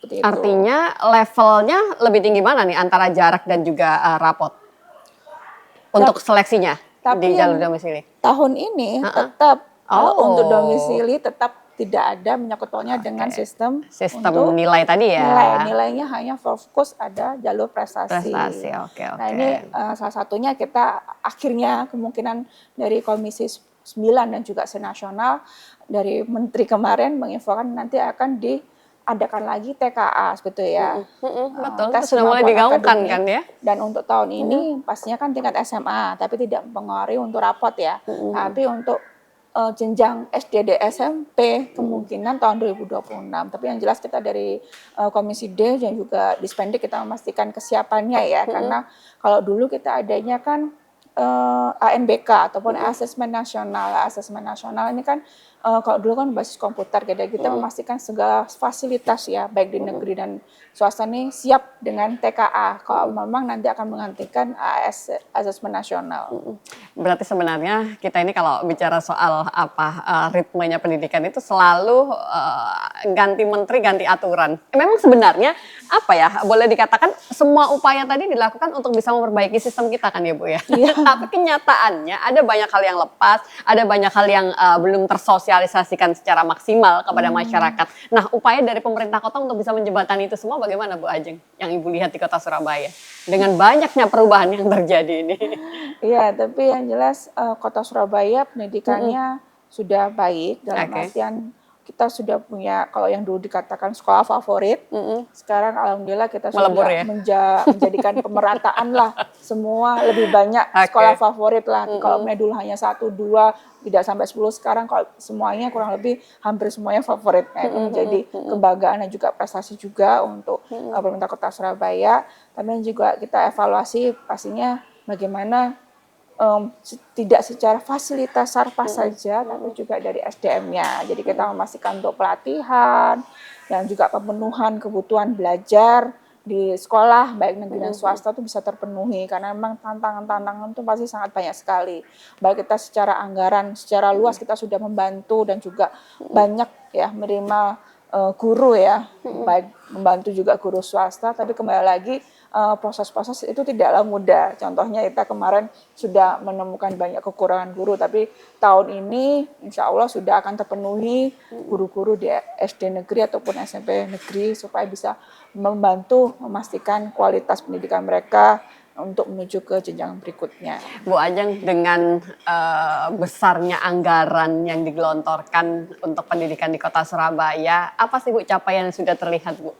Artinya levelnya lebih tinggi mana nih antara jarak dan juga rapot untuk seleksinya di jalur domisili? Tahun ini tetap untuk domisili tetap tidak ada menyangkut pautnya dengan sistem untuk nilai tadi ya. Nilainya hanya fokus ada jalur prestasi. Oke. Nah ini salah satunya kita akhirnya kemungkinan dari Komisi 9 dan juga senasional dari Menteri kemarin menginfokan nanti akan adakan lagi TKA seperti ya. Betul, Tes itu sudah mulai kemampuan digaungkan akademik. kan ya. Dan untuk tahun ini pastinya kan tingkat SMA, tapi tidak mempengaruhi untuk rapot ya. Tapi untuk jenjang SD dan SMP kemungkinan tahun 2026. Tapi yang jelas kita dari Komisi D dan juga Dispendik kita memastikan kesiapannya ya. Karena kalau dulu kita adanya kan ANBK ataupun asesmen nasional. Asesmen nasional ini kan kalau dulu kan basis komputer, jadi kita memastikan segala fasilitas ya, baik di negeri dan swasta ini siap dengan TKA. Kalau memang nanti akan menggantikan asesmen nasional. Berarti sebenarnya kita ini kalau bicara soal ritmenya pendidikan itu selalu ganti menteri, ganti aturan. Memang sebenarnya boleh dikatakan semua upaya tadi dilakukan untuk bisa memperbaiki sistem kita kan ya Bu ya. Tapi kenyataannya ada banyak hal yang lepas, ada banyak hal yang belum tersosialisasikan secara maksimal kepada masyarakat. Nah, upaya dari pemerintah kota untuk bisa menjembatani itu semua bagaimana Bu Ajeng yang Ibu lihat di kota Surabaya dengan banyaknya perubahan yang terjadi ini? Iya, tapi yang jelas kota Surabaya pendidikannya sudah baik dalam artian kita sudah punya, kalau yang dulu dikatakan sekolah favorit, sekarang alhamdulillah kita sudah menjadikan pemerataan lah, semua lebih banyak sekolah favorit lah. Kalau dulu hanya 1, 2, tidak sampai 10, sekarang kalau semuanya kurang lebih hampir semuanya favorit. Nah, itu menjadi kebanggaan dan juga prestasi juga untuk pemerintah kota Surabaya. Tapi juga kita evaluasi pastinya bagaimana tidak secara fasilitas sarpas saja, tapi juga dari SDM-nya. Jadi kita memastikan untuk pelatihan dan juga pemenuhan kebutuhan belajar di sekolah baik negeri dan swasta itu bisa terpenuhi, karena memang tantangan-tantangan itu pasti sangat banyak sekali. Baik kita secara anggaran, secara luas kita sudah membantu dan juga banyak ya menerima guru ya, baik membantu juga guru swasta, tapi kembali lagi proses-proses itu tidaklah mudah. Contohnya kita kemarin sudah menemukan banyak kekurangan guru, tapi tahun ini insya Allah sudah akan terpenuhi guru-guru di SD negeri ataupun SMP negeri supaya bisa membantu memastikan kualitas pendidikan mereka untuk menuju ke jenjang berikutnya. Bu Ajeng, dengan besarnya anggaran yang digelontorkan untuk pendidikan di kota Surabaya, apa sih Bu capaian yang sudah terlihat Bu?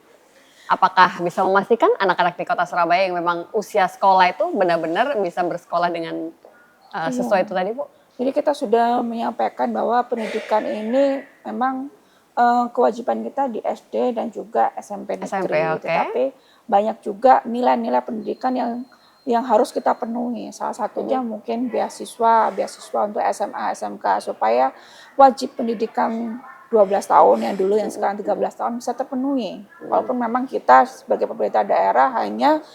Apakah bisa memastikan anak-anak di kota Surabaya yang memang usia sekolah itu benar-benar bisa bersekolah dengan sesuai itu tadi Bu? Jadi kita sudah menyampaikan bahwa pendidikan ini memang kewajiban kita di SD dan juga SMP negeri. Tetapi banyak juga nilai-nilai pendidikan yang harus kita penuhi. Salah satunya mungkin beasiswa untuk SMA, SMK supaya wajib pendidikan 12 tahun yang dulu yang sekarang 13 tahun bisa terpenuhi. Walaupun memang kita sebagai pemerintah daerah hanya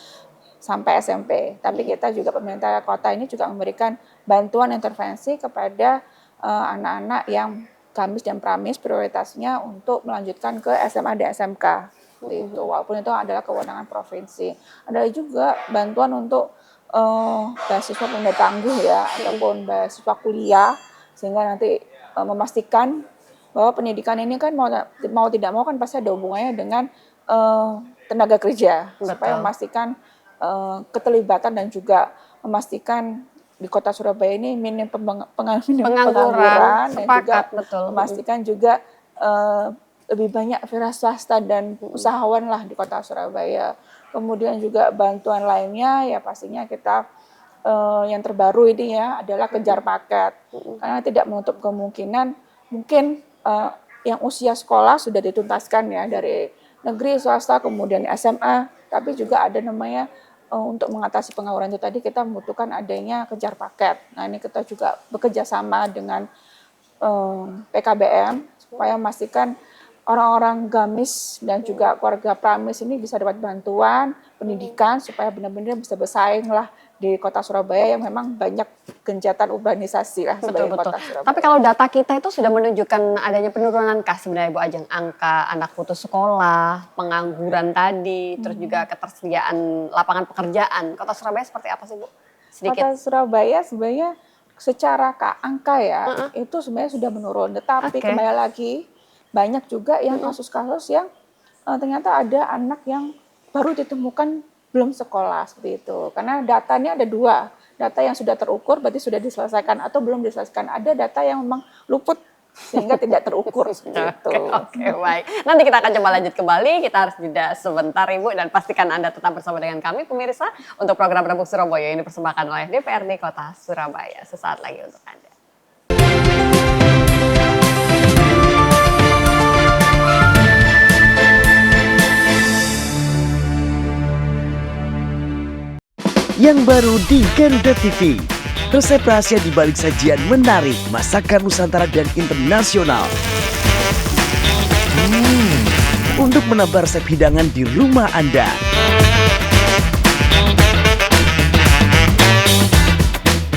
sampai SMP, tapi kita juga pemerintah kota ini juga memberikan bantuan intervensi kepada anak-anak yang gamis dan pramis prioritasnya untuk melanjutkan ke SMA dan SMK. Itu walaupun itu adalah kewenangan provinsi. Ada juga bantuan untuk beasiswa penunda tangguh ya ataupun beasiswa kuliah, sehingga nanti memastikan bahwa pendidikan ini kan mau tidak mau kan pasti ada hubungannya dengan tenaga kerja. Betul. Supaya memastikan keterlibatan dan juga memastikan di kota Surabaya ini minim pengangguran dan juga memastikan juga lebih banyak wira swasta dan usahawan lah di kota Surabaya. Kemudian juga bantuan lainnya ya pastinya kita yang terbaru ini ya adalah kejar paket, karena tidak menutup kemungkinan mungkin yang usia sekolah sudah dituntaskan ya dari negeri, swasta, kemudian SMA, tapi juga ada namanya untuk mengatasi pengangguran itu tadi kita membutuhkan adanya kejar paket. Nah ini kita juga bekerja sama dengan PKBM supaya memastikan orang-orang gamis dan juga keluarga pramis ini bisa dapat bantuan pendidikan supaya benar-benar bisa bersaing lah di kota Surabaya yang memang banyak genjatan urbanisasi lah sebagai kota Surabaya. Tapi kalau data kita itu sudah menunjukkan adanya penurunan kah sebenarnya Bu Ajeng, angka anak putus sekolah, pengangguran tadi, terus juga ketersediaan lapangan pekerjaan. Kota Surabaya seperti apa sih Bu? Sedikit. Kota Surabaya sebenarnya secara angka ya itu sebenarnya sudah menurun, tetapi kembali lagi banyak juga yang kasus-kasus yang ternyata ada anak yang baru ditemukan belum sekolah seperti itu. Karena datanya ada dua, data yang sudah terukur berarti sudah diselesaikan atau belum diselesaikan. Ada data yang memang luput sehingga tidak terukur seperti itu. Oke, baik. Nanti kita akan coba lanjut kembali. Kita harus jeda sebentar Ibu dan pastikan Anda tetap bersama dengan kami pemirsa untuk program Rembuk Surabaya yang dipersembahkan oleh DPRD Kota Surabaya. Sesaat lagi untuk Anda. Yang baru di Garuda TV. Resep rahasia di balik sajian menarik, masakan Nusantara dan internasional. Untuk menambah resep hidangan di rumah Anda.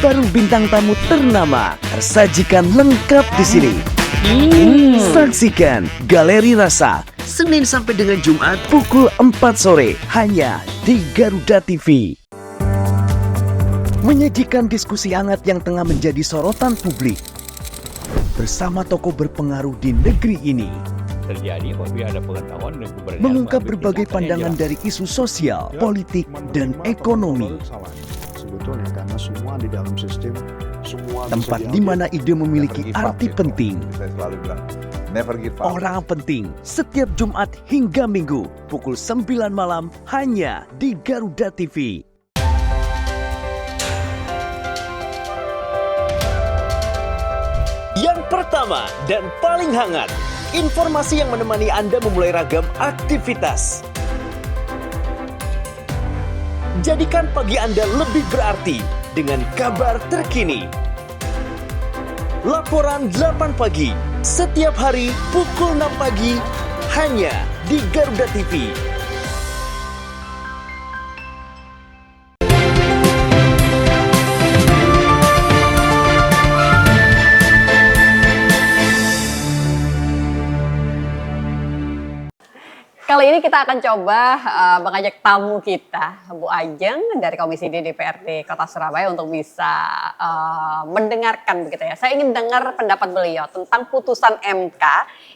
Baru bintang tamu ternama tersajikan lengkap di sini. Saksikan Galeri Rasa Senin sampai dengan Jumat pukul 4 sore hanya di Garuda TV. Menyajikan diskusi hangat yang tengah menjadi sorotan publik bersama tokoh berpengaruh di negeri ini. Terjadi apabila ada pengetahuan dan keberanian Mengungkap mengambil berbagai tindakan yang pandangan jelas. dari isu sosial, politik, dan ekonomi. Sebetulnya karena semua di dalam sistem, semua Tempat di mana ide memiliki arti penting. Saya selalu bilang, never give up. Orang penting setiap Jumat hingga Minggu pukul 9 malam hanya di Garuda TV. Yang pertama dan paling hangat, informasi yang menemani Anda memulai ragam aktivitas. Jadikan pagi Anda lebih berarti dengan kabar terkini. Laporan 8 pagi, setiap hari pukul 6 pagi, hanya di Garuda TV. Kali ini kita akan coba mengajak tamu kita, Bu Ajeng dari Komisi D DPRD Kota Surabaya untuk bisa mendengarkan begitu ya. Saya ingin dengar pendapat beliau tentang putusan MK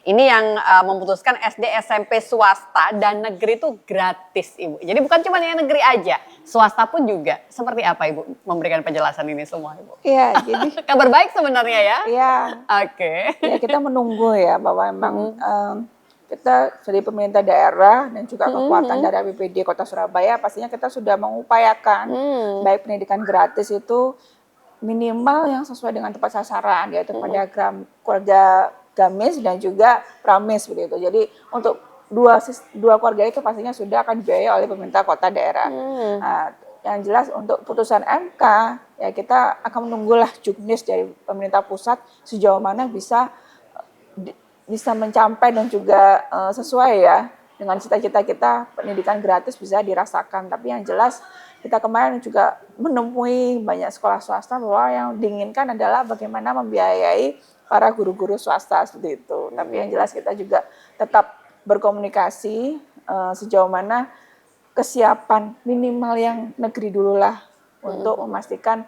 ini yang memutuskan SD SMP swasta dan negeri itu gratis, Ibu. Jadi bukan cuma yang negeri aja, swasta pun juga. Seperti apa Ibu memberikan penjelasan ini semua, Ibu? Iya, jadi Kabar baik sebenarnya ya? Iya. Oke. Ya, kita menunggu ya bahwa memang kita dari pemerintah daerah dan juga kekuatan dari APBD Kota Surabaya pastinya kita sudah mengupayakan baik pendidikan gratis itu minimal yang sesuai dengan tepat sasaran, yaitu pada keluarga gamis dan juga pramis begitu. Jadi untuk dua keluarga itu pastinya sudah akan dibiayai oleh pemerintah kota daerah. Nah, yang jelas untuk putusan MK ya kita akan menunggulah juknis dari pemerintah pusat sejauh mana bisa mencapai dan juga sesuai ya dengan cita-cita kita pendidikan gratis bisa dirasakan. Tapi yang jelas kita kemarin juga menemui banyak sekolah swasta bahwa yang diinginkan adalah bagaimana membiayai para guru-guru swasta seperti itu. Tapi yang jelas kita juga tetap berkomunikasi sejauh mana kesiapan minimal yang negeri dululah untuk memastikan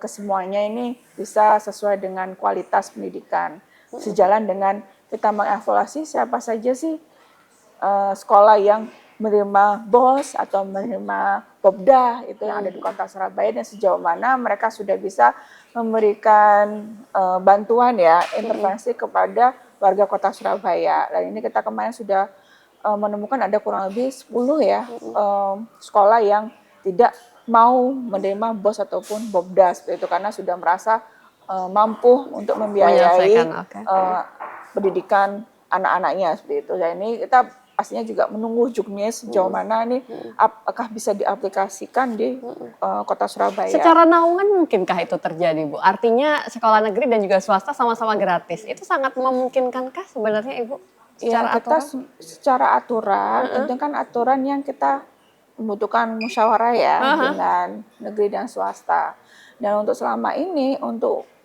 kesemuanya ini bisa sesuai dengan kualitas pendidikan. Sejalan dengan kita mengevaluasi siapa saja sih sekolah yang menerima BOS atau menerima Popda itu yang ada di Kota Surabaya dan sejauh mana mereka sudah bisa memberikan bantuan ya intervensi kepada warga Kota Surabaya. Dan ini kita kemarin sudah menemukan ada kurang lebih 10 ya sekolah yang tidak mau menerima BOS ataupun Popda seperti itu karena sudah merasa mampu untuk membiayai pendidikan anak-anaknya seperti itu. Dan ini kita pastinya juga menunggu juknis sejauh mana nih apakah bisa diaplikasikan di Kota Surabaya. Secara naungan mungkinkah itu terjadi, Bu? Artinya sekolah negeri dan juga swasta sama-sama gratis. Itu sangat memungkinkankah sebenarnya, Ibu? Secara aturan, itu kan aturan yang kita membutuhkan musyawarah ya dengan negeri dan swasta. Dan untuk selama ini untuk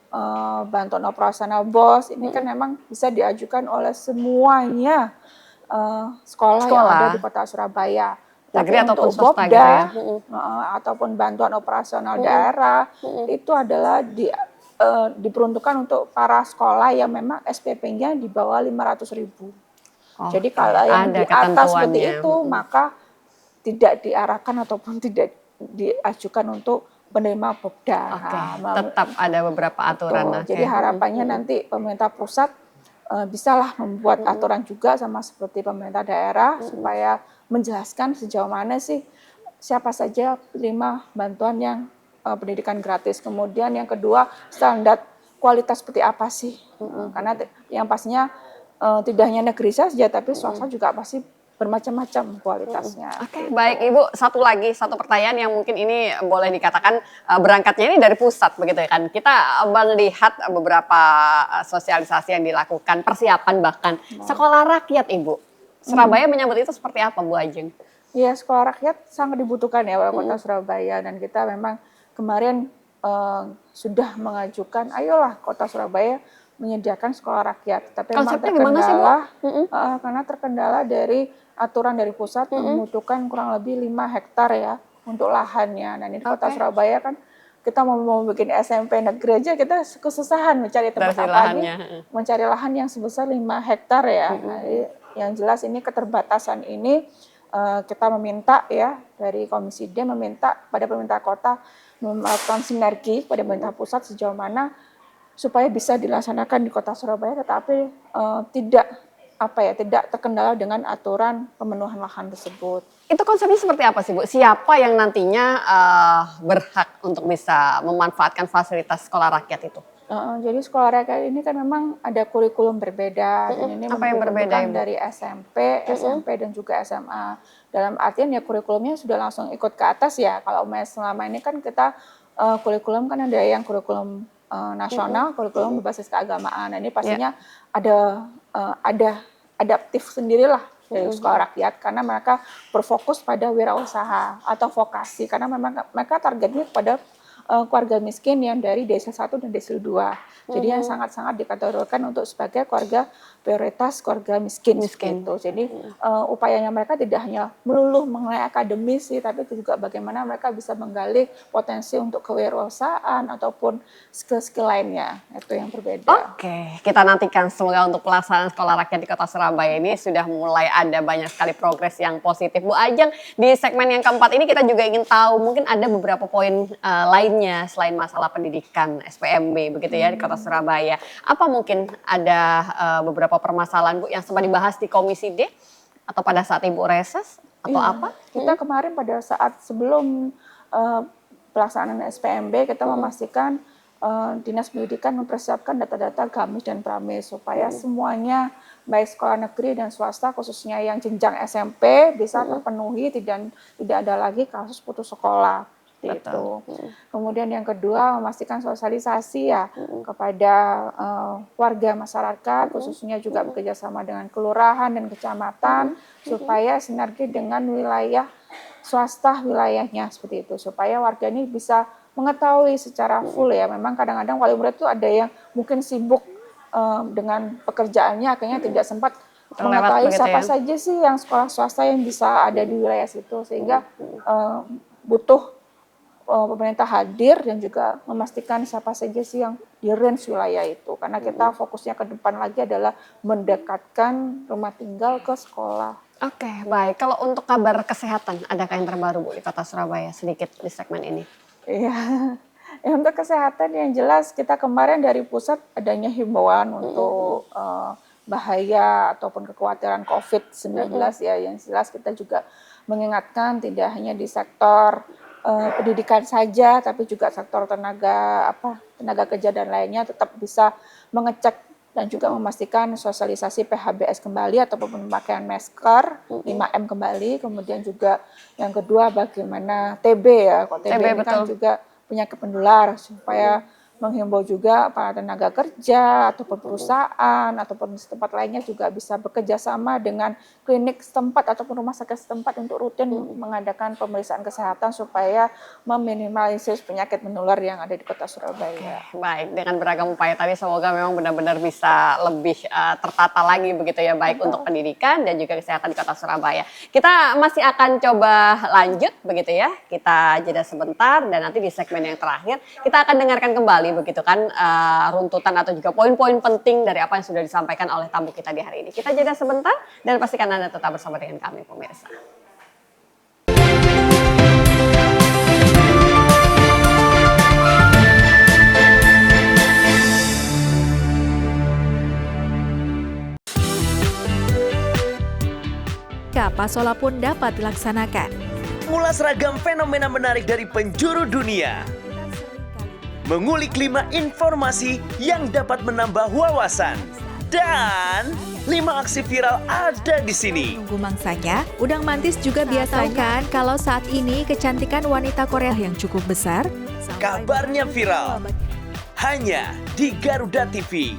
bantuan operasional BOS ini kan memang bisa diajukan oleh semuanya sekolah yang ada di Kota Surabaya. Negeri Tapi ataupun untuk swasta Popda gitu ya? ataupun bantuan operasional daerah itu adalah diperuntukkan untuk para sekolah yang memang SPP-nya di bawah 500.000. Jadi kalau yang di atas seperti itu maka tidak diarahkan ataupun tidak diajukan untuk penerima Popda. Oke, Nah, tetap ada beberapa aturan. betul. Oke. Jadi harapannya nanti pemerintah pusat bisalah membuat aturan juga sama seperti pemerintah daerah supaya menjelaskan sejauh mana sih siapa saja penerima bantuan yang pendidikan gratis. Kemudian yang kedua, standar kualitas seperti apa sih? Karena yang pastinya tidak hanya negeri saja, tapi swasta juga pasti bermacam-macam kualitasnya. Oke, baik Ibu. Satu pertanyaan yang mungkin ini boleh dikatakan berangkatnya ini dari pusat begitu ya kan. Kita melihat beberapa sosialisasi yang dilakukan, persiapan bahkan sekolah rakyat Ibu. Surabaya menyambut itu seperti apa Bu Ajeng? Ya, sekolah rakyat sangat dibutuhkan ya oleh Kota Surabaya, dan kita memang kemarin sudah mengajukan, ayolah Kota Surabaya menyediakan sekolah rakyat. Tapi memang Konsepnya gimana sih, Bu? karena terkendala dari aturan dari pusat membutuhkan kurang lebih 5 hektar ya untuk lahannya. Nah, ini Kota Surabaya kan kita mau bikin SMP negeri aja kita kesusahan mencari tempat apalagi mencari lahan yang sebesar 5 hektar ya. Nah, yang jelas ini keterbatasan ini kita meminta ya dari Komisi D meminta pada pemerintah kota melakukan sinergi pada pemerintah pusat sejauh mana supaya bisa dilaksanakan di Kota Surabaya, tetapi tidak terkendala dengan aturan pemenuhan lahan tersebut. Itu konsepnya seperti apa sih Bu? Siapa yang nantinya berhak untuk bisa memanfaatkan fasilitas sekolah rakyat itu? Jadi sekolah rakyat ini kan memang ada kurikulum berbeda, dan ini Apa yang berbeda, Ibu? dari SMP dan juga SMA. Dalam artian ya kurikulumnya sudah langsung ikut ke atas ya. Kalau selama ini kan kita kurikulum kan ada yang kurikulum nasional, kurikulum berbasis keagamaan. Nah, ini pastinya ada adaptif sendirilah dari sekolah rakyat karena mereka berfokus pada wirausaha atau vokasi karena memang mereka targetnya pada keluarga miskin yang dari desil 1 dan desil 2. Jadi yang sangat-sangat dikategorikan untuk sebagai keluarga prioritas keluarga miskin. Gitu. Jadi upayanya mereka tidak hanya melulu mengenai akademis sih, tapi itu juga bagaimana mereka bisa menggali potensi untuk kewirausahaan ataupun skill-skill lainnya. Itu yang berbeda. Oke, kita nantikan semoga untuk pelaksanaan sekolah rakyat di Kota Surabaya ini sudah mulai ada banyak sekali progres yang positif. Bu Ajeng, di segmen yang keempat ini kita juga ingin tahu mungkin ada beberapa poin lainnya selain masalah pendidikan SPMB begitu ya di Kota Surabaya. Apa mungkin ada beberapa permasalahan Bu yang sempat dibahas di Komisi D atau pada saat Ibu reses atau apa? Kita kemarin pada saat sebelum pelaksanaan SPMB kita memastikan Dinas Pendidikan mempersiapkan data-data gamis dan pramis supaya semuanya baik sekolah negeri dan swasta khususnya yang jenjang SMP bisa terpenuhi dan tidak ada lagi kasus putus sekolah. Itu. Kemudian yang kedua memastikan sosialisasi ya kepada warga masyarakat khususnya juga bekerjasama dengan kelurahan dan kecamatan supaya sinergi dengan wilayah swasta wilayahnya seperti itu supaya warga ini bisa mengetahui secara full ya. Memang kadang-kadang wali murid itu ada yang mungkin sibuk dengan pekerjaannya akhirnya tidak sempat mengetahui siapa saja sih yang sekolah swasta yang bisa ada di wilayah situ sehingga butuh pemerintah hadir dan juga memastikan siapa saja sih yang di range wilayah itu. Karena kita fokusnya ke depan lagi adalah mendekatkan rumah tinggal ke sekolah. Oke, baik. Kalau untuk kabar kesehatan, adakah yang terbaru Bu di Kota Surabaya sedikit di segmen ini? Iya, untuk kesehatan yang jelas kita kemarin dari pusat adanya himbauan untuk bahaya ataupun kekhawatiran COVID-19 ya. Yang jelas kita juga mengingatkan tidak hanya di sektor pendidikan saja, tapi juga sektor tenaga kerja dan lainnya tetap bisa mengecek dan juga memastikan sosialisasi PHBS kembali ataupun pemakaian masker 5M kembali. Kemudian juga yang kedua bagaimana TB ya, TB ini kan juga penyakit pendular supaya menghimbau juga para tenaga kerja ataupun perusahaan ataupun tempat lainnya juga bisa bekerja sama dengan klinik setempat ataupun rumah sakit setempat untuk rutin mengadakan pemeriksaan kesehatan supaya meminimalisir penyakit menular yang ada di Kota Surabaya. Baik, dengan beragam upaya tadi semoga memang benar-benar bisa lebih tertata lagi begitu ya, baik untuk pendidikan dan juga kesehatan di Kota Surabaya. Kita masih akan coba lanjut begitu ya, kita jeda sebentar dan nanti di segmen yang terakhir kita akan dengarkan kembali begitu kan runtutan atau juga poin-poin penting dari apa yang sudah disampaikan oleh tamu kita di hari ini. Kita jeda sebentar dan pastikan Anda tetap bersama dengan kami pemirsa. pasola pun dapat dilaksanakan. Ngulas ragam fenomena menarik dari penjuru dunia. Mengulik 5 informasi yang dapat menambah wawasan. Dan 5 aksi viral ada di sini. Tunggu mangsanya, udang mantis juga biasa kan kalau saat ini kecantikan wanita Korea yang cukup besar. Kabarnya viral. Hanya di Garuda TV.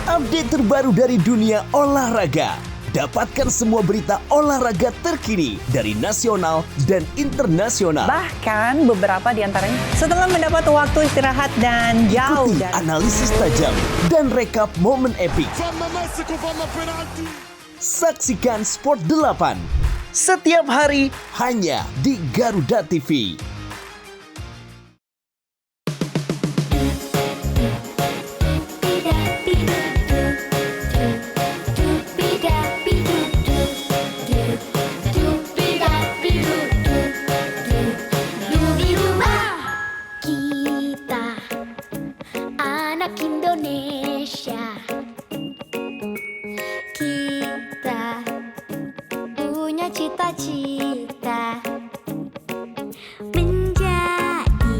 Update terbaru dari dunia olahraga. Dapatkan semua berita olahraga terkini dari nasional dan internasional. Bahkan beberapa di antaranya setelah mendapat waktu istirahat dan jauh Ikuti dari analisis tajam dan rekap momen epik. Saksikan Sport 8 setiap hari hanya di Garuda TV. Cita-cita menjadi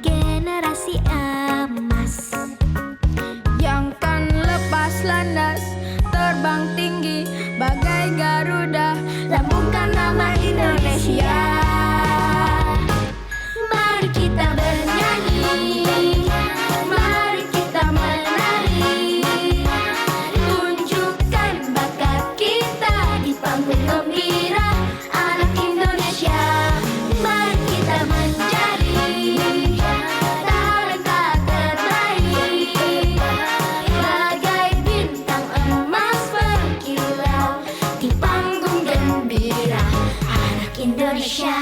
generasi emas yang kan lepas landas, terbang tinggi bagai Garuda, lambungkan nama Indonesia. Mari kita bernyanyi, mari kita menari, tunjukkan bakat kita di panggung gembira anak Indonesia. Mari kita menjadi talenta terbaik, bagai bintang emas berkilau di panggung gembira anak Indonesia.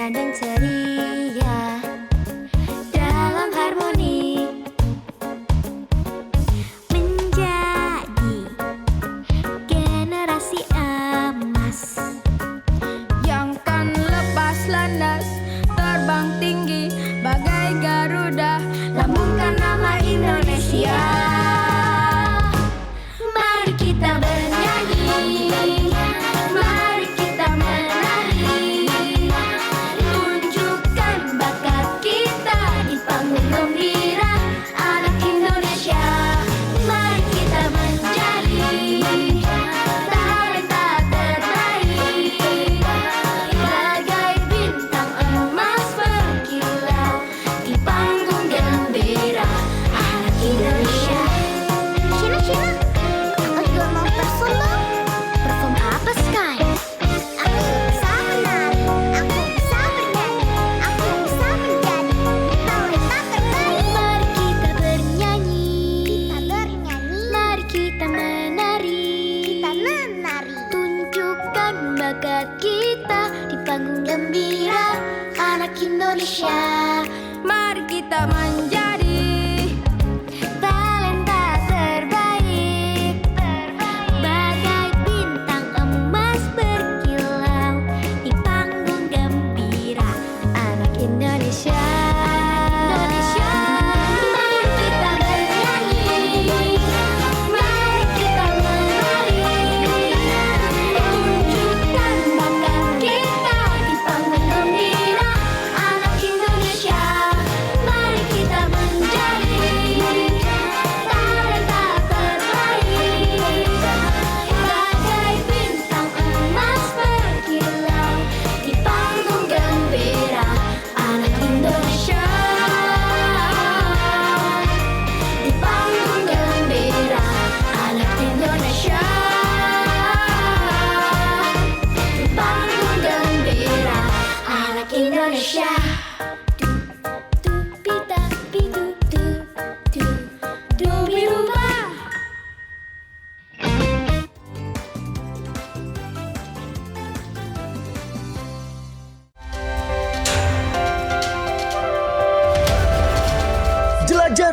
Dan ceria dalam harmoni menjadi generasi emas yang kan lepas landas, terbang tinggi bagai Garuda, lambungkan nama Indonesia. Mari kita bernyanyi, mari kita menari, gembira anak Indonesia. Mari kita menjadi talenta terbaik, bagai bintang emas berkilau di panggung gembira anak Indonesia. Shina, aku juga mau perform dong. Perform apa, Sky? Aku bisa menari, aku bisa bernyanyi, aku bisa menjadi talenta terbaik. Mari kita bernyanyi, mari kita menari, tunjukkan bakat kita di panggung gembira anak Indonesia. Mari kita menjadi talenta terbaik, bagai bintang emas berkilau di panggung gembira anak Indonesia. Mari kita bernyanyi, mari kita menari, tunjukkan bakat kita di panggung gembira anak Indonesia. Mari kita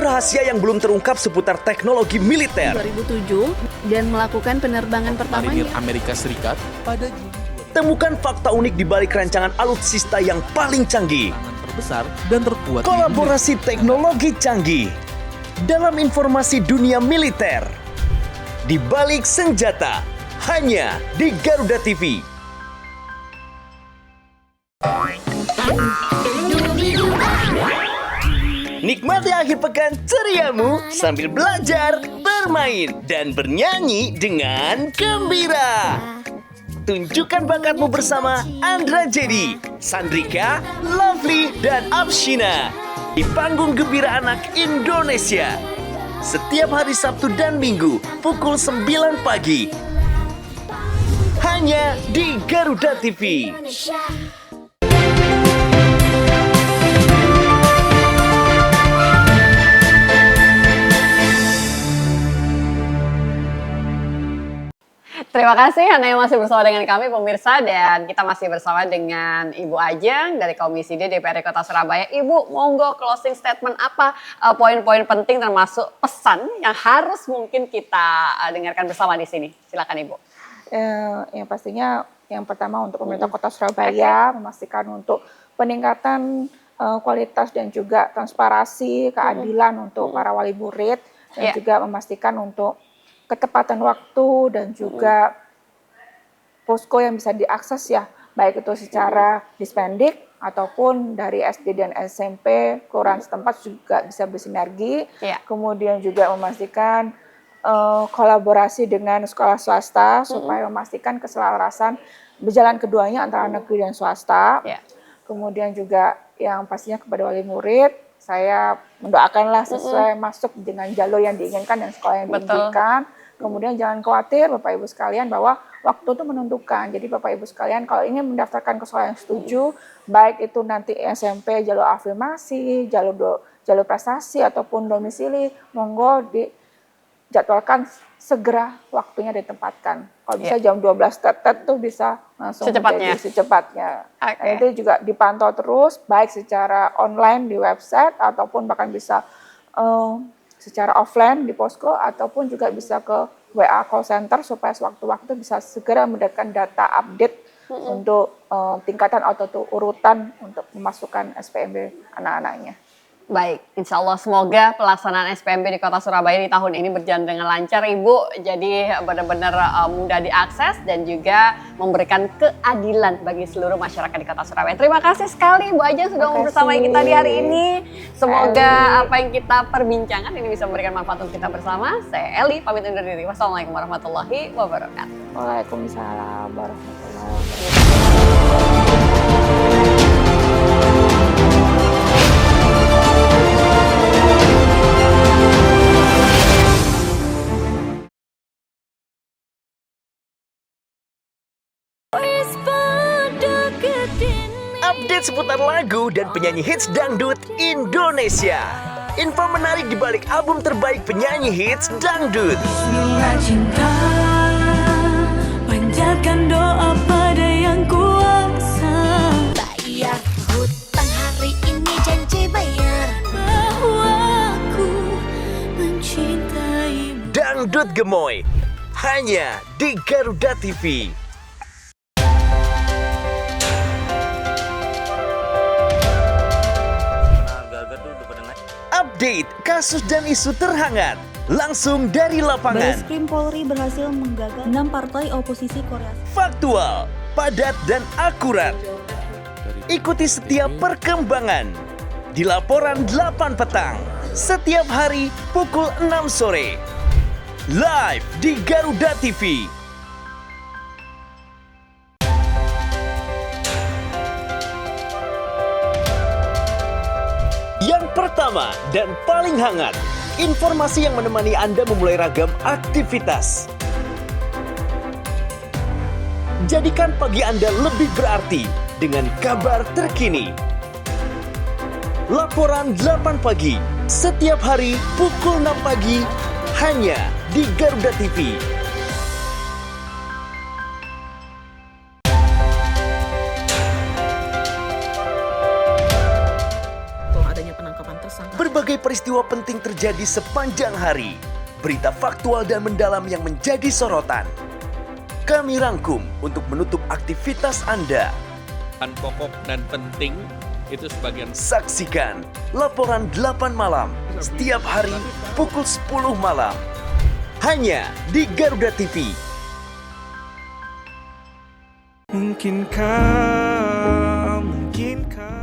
rahasia yang belum terungkap seputar teknologi militer. 2007 dan melakukan penerbangan Marinir pertamanya. Amerika Serikat pada Juni Temukan fakta unik di balik rancangan alutsista yang paling canggih. terbesar dan terkuat di dunia. Kolaborasi teknologi canggih dalam informasi dunia militer. Di balik senjata, hanya di Garuda TV. Nikmati akhir pekan ceriamu sambil belajar, bermain, dan bernyanyi dengan gembira. Tunjukkan bakatmu bersama Andra Jedi, Sandrika, Lovely, dan Abshina di panggung Gembira Anak Indonesia. Setiap hari Sabtu dan Minggu pukul 9 pagi. Hanya di Garuda TV. Terima kasih Anda yang masih bersama dengan kami pemirsa, dan kita masih bersama dengan Ibu Ajeng dari Komisi D DPRD Kota Surabaya. Ibu, monggo closing statement apa poin-poin penting termasuk pesan yang harus mungkin kita dengarkan bersama di sini. Silakan Ibu. Yang pastinya yang pertama untuk pemerintah Kota Surabaya memastikan untuk peningkatan kualitas dan juga transparansi, keadilan untuk para wali murid, dan juga memastikan untuk ketepatan waktu dan juga posko yang bisa diakses ya, baik itu secara dispendik ataupun dari SD dan SMP kelurahan setempat juga bisa bersinergi. Kemudian juga memastikan kolaborasi dengan sekolah swasta supaya memastikan keselarasan berjalan keduanya antara negeri dan swasta. Kemudian juga yang pastinya kepada wali murid, saya mendoakanlah sesuai masuk dengan jalur yang diinginkan dan sekolah yang diinginkan. Kemudian jangan khawatir Bapak Ibu sekalian bahwa waktu itu menentukan. Jadi Bapak Ibu sekalian kalau ingin mendaftarkan ke sekolah yang setuju, baik itu nanti SMP jalur afirmasi, jalur prestasi ataupun domisili, monggo dijadwalkan segera waktunya ditempatkan. Kalau bisa jam 12 tetet tuh bisa langsung secepatnya. Nah, itu juga dipantau terus baik secara online di website ataupun bahkan bisa secara offline di posko ataupun juga bisa ke WA call center supaya sewaktu-waktu bisa segera mendapatkan data update untuk tingkatan atau urutan untuk memasukkan SPMB anak-anaknya. Baik, insya Allah semoga pelaksanaan SPMB di Kota Surabaya di tahun ini berjalan dengan lancar Ibu. Jadi benar-benar mudah diakses dan juga memberikan keadilan bagi seluruh masyarakat di Kota Surabaya. Terima kasih sekali Bu Ajeng sudah bersama kita di hari ini. Semoga apa yang kita perbincangkan ini bisa memberikan manfaat untuk kita bersama. Saya Eli, pamit undur diri. Wassalamualaikum warahmatullahi wabarakatuh. Waalaikumsalam warahmatullahi wabarakatuh. Update seputar lagu dan penyanyi hits dangdut Indonesia. Info menarik di balik album terbaik penyanyi hits dangdut. Cinta, panjatkan doa pada yang kuasa. Bayar hutang hari ini, janji bayar bahwa aku mencintaimu. Dangdut Gemoy hanya di Garuda TV. Update kasus dan isu terhangat langsung dari lapangan. Bareskrim Polri berhasil menggagal 6 partai oposisi Korea. Faktual, padat dan akurat. Ikuti setiap perkembangan di laporan 8 petang setiap hari pukul 6 sore. Live di Garuda TV. Yang pertama dan paling hangat, informasi yang menemani Anda memulai ragam aktivitas. Jadikan pagi Anda lebih berarti dengan kabar terkini. Laporan 8 pagi, setiap hari pukul 6 pagi, hanya di Garuda TV. berbagai peristiwa penting terjadi sepanjang hari. Berita faktual dan mendalam yang menjadi sorotan. Kami rangkum untuk menutup aktivitas Anda. Pokok dan penting itu sebagian. Saksikan laporan 8 malam setiap hari pukul 10 malam. Hanya di Garuda TV.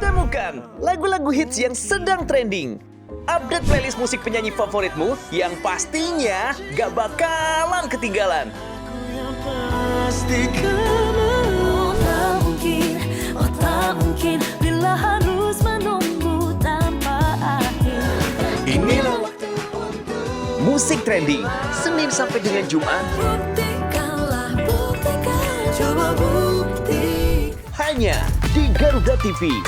Temukan lagu-lagu hits yang sedang trending. Update playlist musik penyanyi favoritmu yang pastinya gak bakalan ketinggalan. Tak mungkin bila harus menunggu tanpa akhir. Inilah musik trending Senin sampai dengan Jumat. Buktikanlah, buktikan, coba bukti. Hanya di Garuda TV.